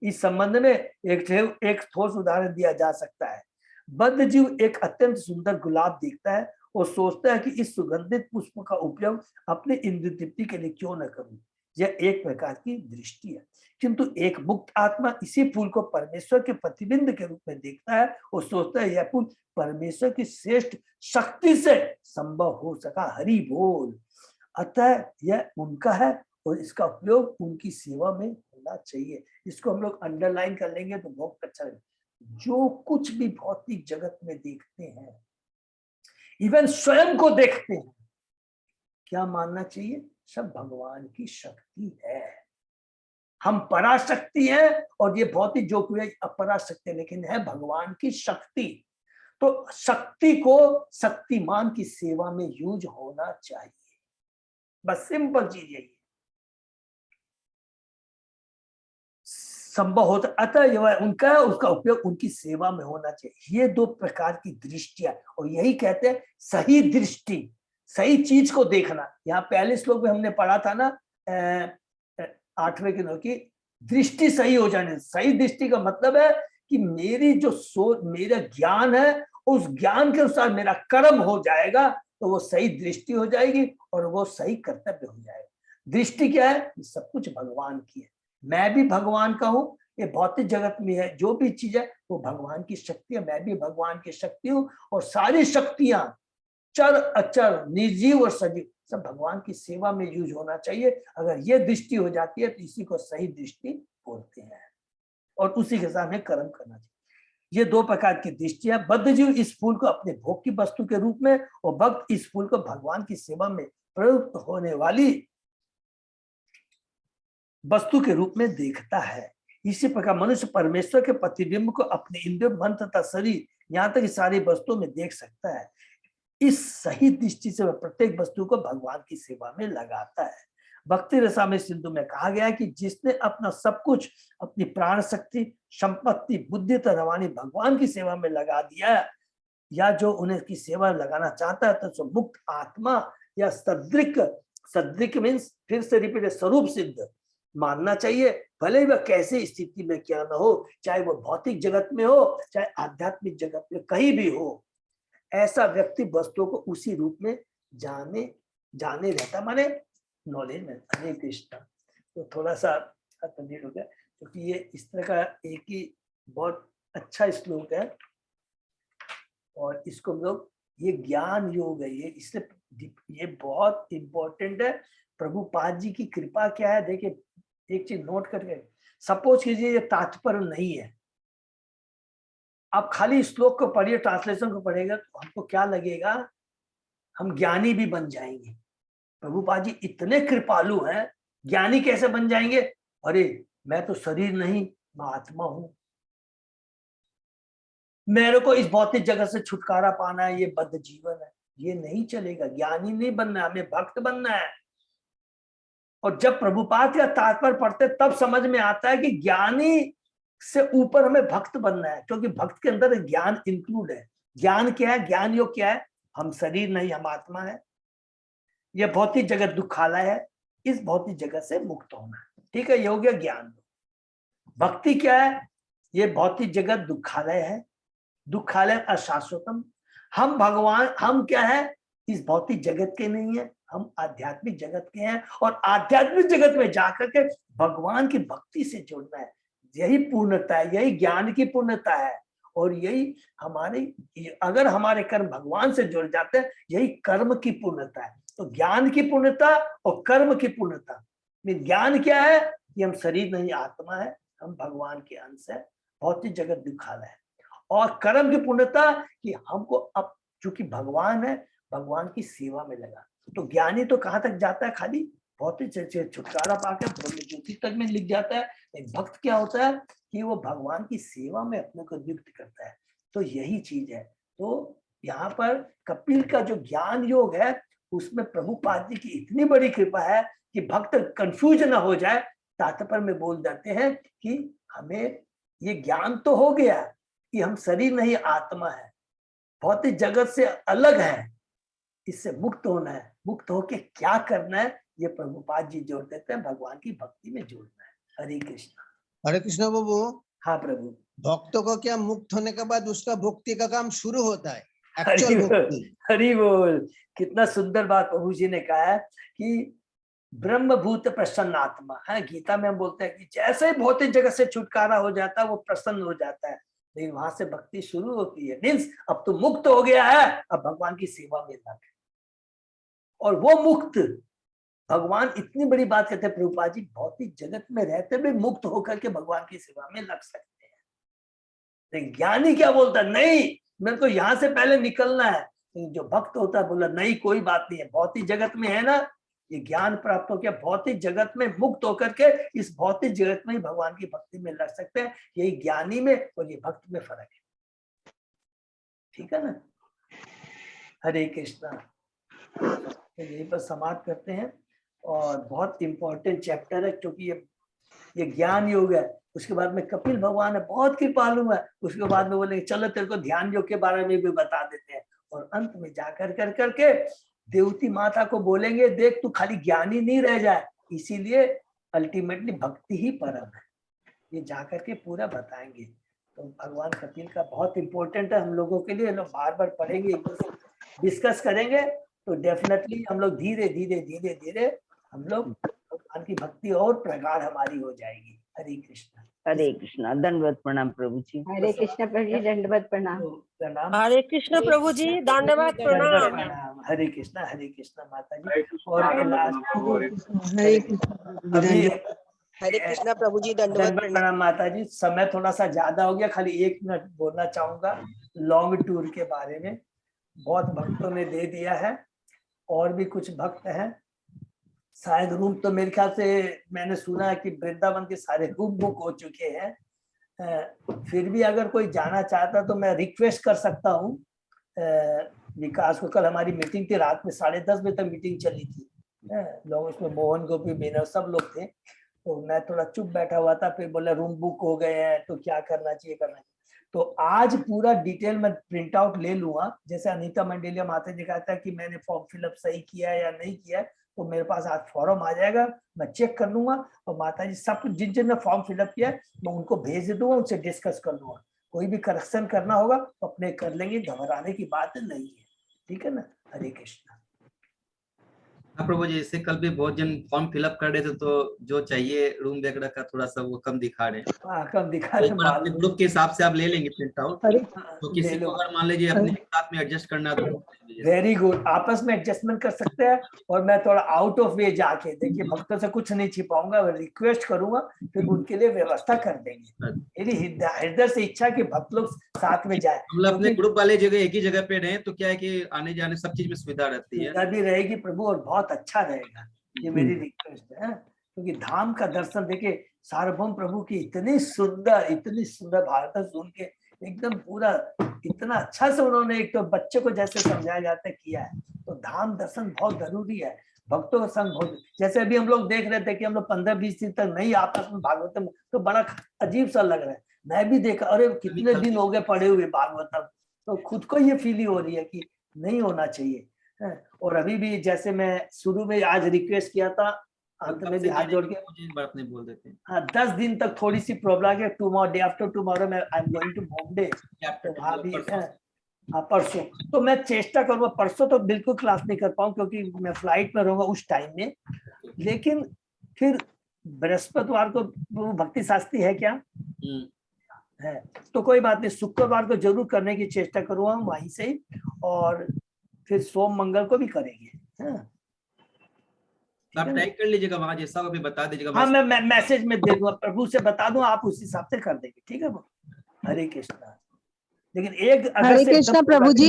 इस संबंध में एक ठोस उदाहरण दिया जा सकता है। बद्ध जीव एक अत्यंत सुंदर गुलाब देखता है और सोचता है कि इस सुगंधित पुष्प का उपयोग अपनी इंद्रिय तृप्ति के लिए क्यों न करूं। यह एक प्रकार की दृष्टि है। किंतु एक मुक्त आत्मा इसी फूल को परमेश्वर के प्रतिबिंब के रूप में देखता है और सोचता है यह फूल परमेश्वर की श्रेष्ठ शक्ति से संभव हो सका। हरि बोल। अतः यह उनका है और इसका उपयोग उनकी सेवा में होना चाहिए। इसको हम लोग अंडरलाइन कर लेंगे तो बहुत अच्छा लगेगा। जो कुछ भी भौतिक जगत में देखते हैं, इवन स्वयं को देखते हैं, क्या मानना चाहिए? सब भगवान की शक्ति है। हम पराशक्ति है और ये भौतिक जो कुछ है अपराशक्ति, लेकिन है भगवान की शक्ति। तो शक्ति को शक्तिमान की सेवा में यूज होना चाहिए। बस सिंपल चीज यही है। संभव होता, अतः यह उनका है, उसका उपयोग उनकी सेवा में होना चाहिए। ये दो प्रकार की दृष्टियां, और यही कहते हैं सही दृष्टि, सही चीज को देखना। यहाँ पहले श्लोक में हमने पढ़ा था ना 8वें के नौ की दृष्टि सही हो जाने। सही दृष्टि का मतलब है कि मेरी जो सोच, मेरा ज्ञान है, उस ज्ञान के अनुसार मेरा कर्म हो जाएगा तो वो सही दृष्टि हो जाएगी और वो सही कर्तव्य हो जाएगा। दृष्टि क्या है? सब कुछ भगवान की है, मैं भी भगवान का हूँ। ये भौतिक जगत में है जो भी चीज है वो भगवान की शक्ति है, मैं भी भगवान की शक्ति हूँ। और सारी शक्तियां, चर अचर, निर्जीव और सजीव, सब भगवान की सेवा में यूज होना चाहिए। अगर ये दृष्टि हो जाती है तो इसी को सही दृष्टि बोलते हैं और उसी के साथ में कर्म करना चाहिए। ये दो प्रकार की दृष्टियां। बद्ध जीव इस फूल को अपने भोग की वस्तु के रूप में और भक्त इस फूल को भगवान की सेवा में प्रयुक्त होने वाली वस्तु के रूप में देखता है। इसी प्रकार मनुष्य परमेश्वर के प्रतिबिंब को अपने इंद्रिय, मन तथा शरीर, यहाँ तक सारी वस्तुओं में देख सकता है। इस सही दृष्टि से वह प्रत्येक वस्तु को भगवान की सेवा में लगाता है। भक्ति रसामृत सिंधु में कहा गया है कि जिसने अपना सब कुछ, अपनी प्राण शक्ति, संपत्ति, बुद्धि तथा भगवान की सेवा में लगा दिया है, या जो उन्हें की सेवा लगाना चाहता है, तो मुक्त आत्मा या सदृक, सदृक मीन्स फिर से रिपीट, स्वरूप सिद्ध मानना चाहिए, भले ही वह कैसी स्थिति में क्या न हो, चाहे वो भौतिक जगत में हो, चाहे आध्यात्मिक जगत में कहीं भी हो। ऐसा व्यक्ति वस्तुओं को उसी रूप में जाने रहता, माने नॉलेज में। हरे कृष्ण। तो थोड़ा सा कंप्लीट हो गया, क्योंकि ये इस तरह का एक ही बहुत अच्छा श्लोक है, और इसको हम लोग, ये ज्ञान योग है, ये इसलिए ये बहुत इंपॉर्टेंट है। प्रभुपाद जी की कृपा क्या है, देखिए एक चीज नोट करके, सपोज कीजिए ये तात्पर्य नहीं है, आप खाली श्लोक को पढ़िए, ट्रांसलेशन को पढ़ेगा, तो हमको क्या लगेगा, हम ज्ञानी भी बन जाएंगे। प्रभुपाद जी इतने कृपालु हैं, ज्ञानी कैसे बन जाएंगे? अरे मैं तो शरीर नहीं, मैं आत्मा हूं, मेरे को इस भौतिक जगत से छुटकारा पाना है, ये बद्ध जीवन है, ये नहीं चलेगा। ज्ञानी नहीं बनना है, हमें भक्त बनना है। और जब प्रभुपाद का तात्पर्य पढ़ते तब समझ में आता है कि ज्ञानी से ऊपर हमें भक्त बनना है, क्योंकि भक्त के अंदर ज्ञान इंक्लूड है। ज्ञान क्या है, ज्ञान योग क्या है? हम शरीर नहीं, हम आत्मा है, यह भौतिक जगत दुखालय है, इस भौतिक जगत से मुक्त होना है, ठीक है, ये हो गया ज्ञान। भक्ति क्या है? ये भौतिक जगत दुखालय है, दुखालय अशाश्वतम। हम भगवान, हम क्या है, इस भौतिक जगत के नहीं है, हम आध्यात्मिक जगत के हैं, और आध्यात्मिक जगत में जाकर के भगवान की भक्ति से जुड़ना है। यही पूर्णता है, यही ज्ञान की पूर्णता है, और यही हमारे, अगर हमारे कर्म भगवान से जुड़ जाते हैं, यही कर्म की पूर्णता है। तो ज्ञान की पूर्णता और कर्म की पूर्णता में, ज्ञान क्या है कि हम शरीर नहीं, आत्मा है, हम भगवान के अंश है, भौतिक जगत दुखालय है। और कर्म की पूर्णता कि हमको अब चूंकि भगवान है, भगवान की सेवा में लगा। तो ज्ञानी तो कहाँ तक जाता है, खाली भौतिक से छुटकारा पाकर ब्रह्म ज्योति तक में लिख जाता है। भक्त क्या होता है कि वो भगवान की सेवा में अपने को नियुक्त करता है। तो यही चीज है। तो यहाँ पर कपिल का जो ज्ञान योग है, उसमें प्रभुपाद जी की इतनी बड़ी कृपा है कि भक्त कंफ्यूज ना हो जाए, तात्पर्य में बोल देते हैं कि हमें ये ज्ञान तो हो गया कि हम शरीर नहीं, आत्मा है, भौतिक जगत से अलग है, इससे मुक्त होना है। मुक्त होके क्या करना है, ये प्रभुपाद जी जोड़ देते हैं, भगवान की भक्ति में जोड़ना है। हरे कृष्णा। हरे कृष्णा बाबू। हाँ प्रभु। भक्तों को क्या मुक्त होने के बाद उसका भक्ति का काम शुरू होता है, हरि एक्चुअल बोल, भक्ति। हरि बोल। कितना सुंदर बात प्रभु जी ने कहा है कि ब्रह्मभूत प्रसन्न आत्मा है। गीता में हम बोलते हैं कि जैसे ही भौतिक जगत से छुटकारा हो जाता है, वो प्रसन्न हो जाता है, लेकिन वहां से भक्ति शुरू होती है। मीन्स अब तो मुक्त हो गया है, अब भगवान की सेवा में लग। और वो मुक्त, भगवान इतनी बड़ी बात कहते हैं प्रभुपाद जी, भौतिक जगत में रहते हुए मुक्त होकर के भगवान की सेवा में लग सकते हैं। लेकिन ज्ञानी क्या बोलता है, नहीं मेरे को यहाँ से पहले निकलना है। जो भक्त होता है बोला नहीं, कोई बात नहीं है, भौतिक जगत में है ना, ये ज्ञान प्राप्त हो गया, भौतिक जगत में मुक्त होकर के इस भौतिक जगत में ही भगवान की भक्ति में लग सकते हैं। यही ज्ञानी में और ये भक्त में फर्क है, ठीक है ना। हरे कृष्णा। तो यहीं पर समाप्त करते हैं। और बहुत इंपॉर्टेंट चैप्टर है, क्योंकि ये ज्ञान योग है। उसके बाद में कपिल भगवान है, बहुत कृपालु है। उसके बाद में बोले चलो तेरे को ध्यान योग के बारे में भी बता देते हैं। और अंत में जाकर करके देवती माता को बोलेंगे, देख तू खाली ज्ञानी नहीं रह जाए, इसीलिए अल्टीमेटली भक्ति ही परम है, ये जाकर के पूरा बताएंगे। तो भगवान कपिल का बहुत इंपॉर्टेंट है हम लोगों के लिए। लोग बार बार पढ़ेंगे, डिस्कस करेंगे, तो डेफिनेटली हम लोग धीरे धीरे धीरे धीरे हम लोग भगवान की भक्ति और प्रगाढ़ हमारी हो जाएगी। हरे कृष्ण। हरे कृष्णा। दंडवत प्रणाम प्रभु जी। हरे कृष्ण प्रभु जी, दंडवत प्रणाम। प्रणाम। हरे कृष्ण प्रभु जी, दंडवत प्रणाम। हरे कृष्ण माता जी। और हरे कृष्ण प्रभु जी, दंडवत प्रणाम माता जी। समय थोड़ा सा ज्यादा हो गया, खाली 1 मिनट बोलना चाहूंगा लॉन्ग टूर के बारे में। बहुत भक्तों ने दे दिया है, और भी कुछ भक्त हैं, शायद रूम तो मेरे ख्याल से मैंने सुना है कि वृंदावन के सारे रूम बुक हो चुके हैं। फिर भी अगर कोई जाना चाहता तो मैं रिक्वेस्ट कर सकता हूँ विकास को। कल हमारी मीटिंग थी, रात में 10:30 बजे तक मीटिंग चली थी, लोग उसमें मोहन गोपी मीना सब लोग थे। तो मैं थोड़ा चुप बैठा हुआ था, फिर बोला रूम बुक हो गए हैं तो क्या करना चाहिए करना चाहिए। तो आज पूरा डिटेल में प्रिंट आउट ले लूंगा, जैसे अनीता मंडेलिया माता जी कहता है कि मैंने फॉर्म फिलअप सही किया है या नहीं किया है, तो मेरे पास आज फॉर्म आ जाएगा, मैं चेक कर लूंगा और माता जी सब जिन जिन ने फॉर्म फिलअप किया है मैं उनको भेज दूंगा, उनसे डिस्कस कर लूंगा। कोई भी करेक्शन करना होगा तो अपने कर लेंगे, घबराने की बात नहीं है, ठीक है ना। हरे कृष्णा। हाँ प्रभु जी, इससे कल भी बहुत जन फॉर्म फिलअप कर रहे थे, तो जो चाहिए रूम वगैरह का थोड़ा सा वो कम दिखा रहे हैं। कम दिखा तो रहे एक बार अपने ग्रुप के हिसाब से आप ले लेंगे प्रिंट आउट, अरे तो किसी को अगर मान लीजिए अपने साथ में एडजस्ट करना है तो वेरी गुड, आपस में एडजस्टमेंट कर सकते हैं। और मैं थोड़ा आउट ऑफ वे जाके, देखिए भक्तों से कुछ नहीं छिपाऊंगा, रिक्वेस्ट करूंगा, फिर उनके लिए व्यवस्था कर देंगे। मेरी हृदय से इच्छा कि भक्त लोग साथ में जाए। हम लोग अपने ग्रुप वाले जगह एक ही जगह पे रहे तो क्या है कि आने जाने सब चीज में सुविधा रहती है, भी रहेगी प्रभु, और बहुत अच्छा रहेगा, ये मेरी रिक्वेस्ट है। क्योंकि धाम का दर्शन देखिए, सार्वभौम प्रभु की इतनी सुंदर भारत सुन के एकदम पूरा इतना अच्छा से उन्होंने एक तो बच्चे को जैसे समझाया जाता है किया है। तो धाम दर्शन बहुत जरूरी है, भक्तों का संग बहुत। जैसे अभी हम लोग देख रहे थे कि हम लोग 15-20 दिन तक नहीं आपस में भागवतम, तो बड़ा अजीब सा लग रहा है। मैं भी देखा, अरे कितने दिन हो गए पढ़े हुए भागवतम, तो खुद को ये फीलिंग हो रही है कि नहीं होना चाहिए। और अभी भी जैसे मैं शुरू में आज रिक्वेस्ट किया था, अंत में भी हाथ जोड़ के बात नहीं बोल देते। हाँ, 10 दिन तक थोड़ी सी प्रॉब्लम है। टुमारो डे आफ्टर टुमारो मैं I am going to Bombay, तो वहाँ भी परसों तो मैं चेष्टा करूंगा। परसों तो बिल्कुल क्लास नहीं कर पाऊँ क्योंकि मैं फ्लाइट में रहूंगा उस टाइम में, लेकिन फिर बृहस्पतिवार को भक्ति शास्त्री है क्या है, तो कोई बात नहीं, शुक्रवार को जरूर करने की चेष्टा करूंगा वहीं से ही, और फिर सोम मंगल को भी करेंगे। आप टाइप कर लीजिएगा वहां, जैसा वो भी बता दीजिएगा। हाँ, मैं मैसेज में दे दूंगा, प्रभु से बता दूं, आप उस हिसाब से कर देंगे, ठीक है। हरे कृष्णा। लेकिन एक हरे कृष्णा प्रभु जी,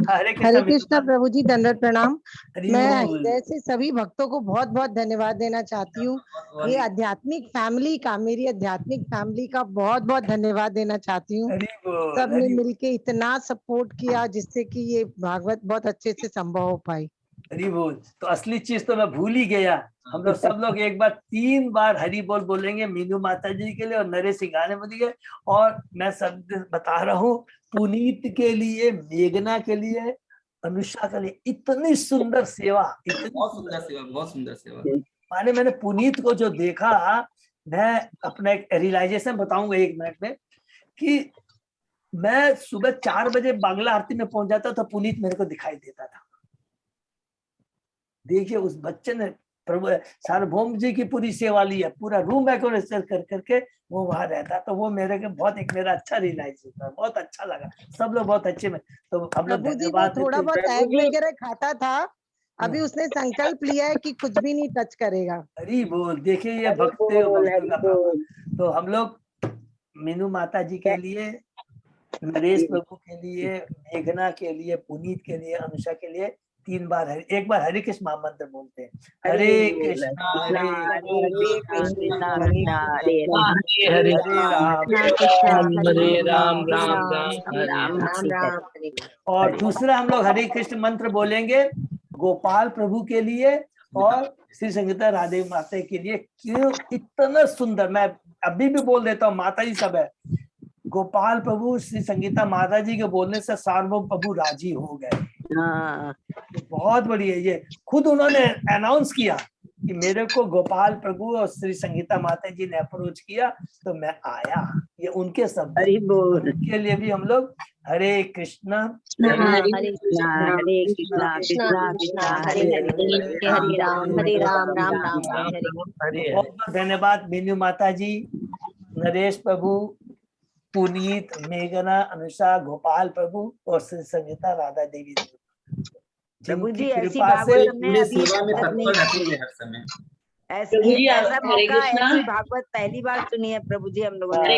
हरे कृष्णा प्रभु जी, दंडवत प्रणाम। मैं बोल। हृदय से सभी भक्तों को बहुत बहुत धन्यवाद देना चाहती हूँ। ये आध्यात्मिक फैमिली का, मेरी आध्यात्मिक फैमिली का बहुत बहुत धन्यवाद देना चाहती हूँ। सबने मिलके इतना सपोर्ट किया जिससे कि ये भागवत बहुत अच्छे से संभव हो पाई। हरि बोल। तो असली चीज तो मैं भूल ही गया, हम लोग सब लोग एक बार 3 बार हरि बोल बोलेंगे, मीनू माता जी के लिए और नरेश सिंघाने मोदी के। और मैं सब बता रहा हूँ, पुनीत के लिए, मेघना के लिए, अनुषा के लिए, इतनी सुंदर सेवा, बहुत सुंदर सेवा। माने मैंने पुनीत को जो देखा, मैं अपना एक रियलाइजेशन बताऊंगा 1 मिनट में, कि मैं सुबह 4 बजे बांग्ला आरती में पहुंच जाता था, पुनीत मेरे को दिखाई देता था। देखिए उस बच्चे ने प्रभु सार्वभौम जी की पूरी सेवा ली है, पूरा रूम डेकोरेशन कर करके वो वहां रहता। तो वो मेरे के बहुत एक मेरा अच्छा रियलाइजेशन था, बहुत अच्छा लगा। सब लोग बहुत अच्छे में, तो हम लोग धन्यवाद। थोड़ा बहुत एग वगैरह खाता था, अभी उसने संकल्प लिया है कि कुछ भी नहीं टच करेगा। हरि बोल। देखिए ये भक्ति, तो हम लोग मीनू माता जी के लिए, नरेश प्रभु के लिए, मेघना के लिए, पुनीत के लिए, अनुषा के लिए 3 बार एक बार हरे कृष्ण महामंत्र बोलते हैं। हरे कृष्णा हरे कृष्णा हरे राम राम राम। और दूसरा हम लोग हरे कृष्ण मंत्र बोलेंगे गोपाल प्रभु के लिए और श्री संगीता राधे माता के लिए। क्यों इतना सुंदर, मैं अभी भी बोल देता हूँ, माता जी सब है। गोपाल प्रभु श्री संगीता माता जी के बोलने से सार्वभौम प्रभु राजी हो गए। बहुत बढ़िया, ये खुद उन्होंने अनाउंस किया कि मेरे को गोपाल प्रभु और श्री संगीता माता जी ने अप्रोच किया तो मैं आया। ये उनके शब्द के लिए भी हम लोग हरे कृष्णा हरे कृष्णा कृष्णा कृष्णा हरे हरे राम राम राम हरे। बहुत बहुत धन्यवाद मीनू माता जी, नरेश प्रभु, पुनीत, मेघना, अनुषा, गोपाल प्रभु और श्री संगीता राधा देवी प्रभु जी। ऐसी कृपा भागवत से हमने अभी तक नहीं सुनी है, ऐसा मौका, ऐसी भागवत पहली बार सुनी है प्रभु जी हम लोगों ने। हरे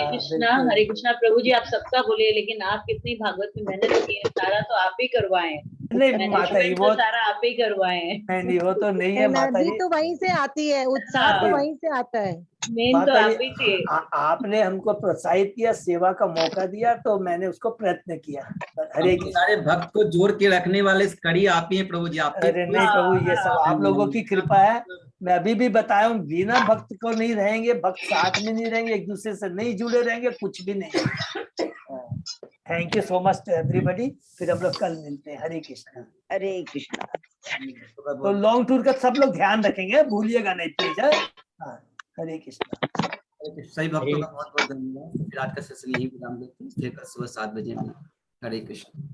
कृष्णा प्रभु जी, आप सबका बोलिए, लेकिन आप कितनी भागवत में मेहनत की है, सारा तो आप ही करवाए। नहीं माता जी, वो सारा आप ही करवाए हैं। नहीं वो तो नहीं है माता एनर्जी जी। तो वहीं से आती है, उत्साह तो वहीं से आता है। मेन तो माता आप जी, ही थे। आपने हमको प्रोत्साहित किया, सेवा का मौका दिया, तो मैंने उसको प्रयत्न किया। हरे हम कृष्ण। सारे भक्त को जोड़ के रखने वाले कड़ी आप ही हैं प्रभु जी। आप ही अरे नहीं प्रभु, ये सब आप लोगों की कृपा है। मैं अभी भी बताया हूँ, बिना भक्त को नहीं रहेंगे, भक्त साथ में नहीं रहेंगे, एक दूसरे से नहीं जुड़े रहेंगे, कुछ भी नहीं। Thank you so much to everybody. फिर हम लोग कल मिलते हैं। हरे कृष्ण। हरे कृष्णा। तो लॉन्ग टूर का सब लोग ध्यान रखेंगे, भूलिएगा नहीं प्लीज। हाँ, हरे कृष्ण। सही भक्तों का बहुत बहुत धन्यवाद। फिर आज का सेशन यही विराम देते हैं, फिर कल सुबह 7 बजे में। हरे कृष्ण।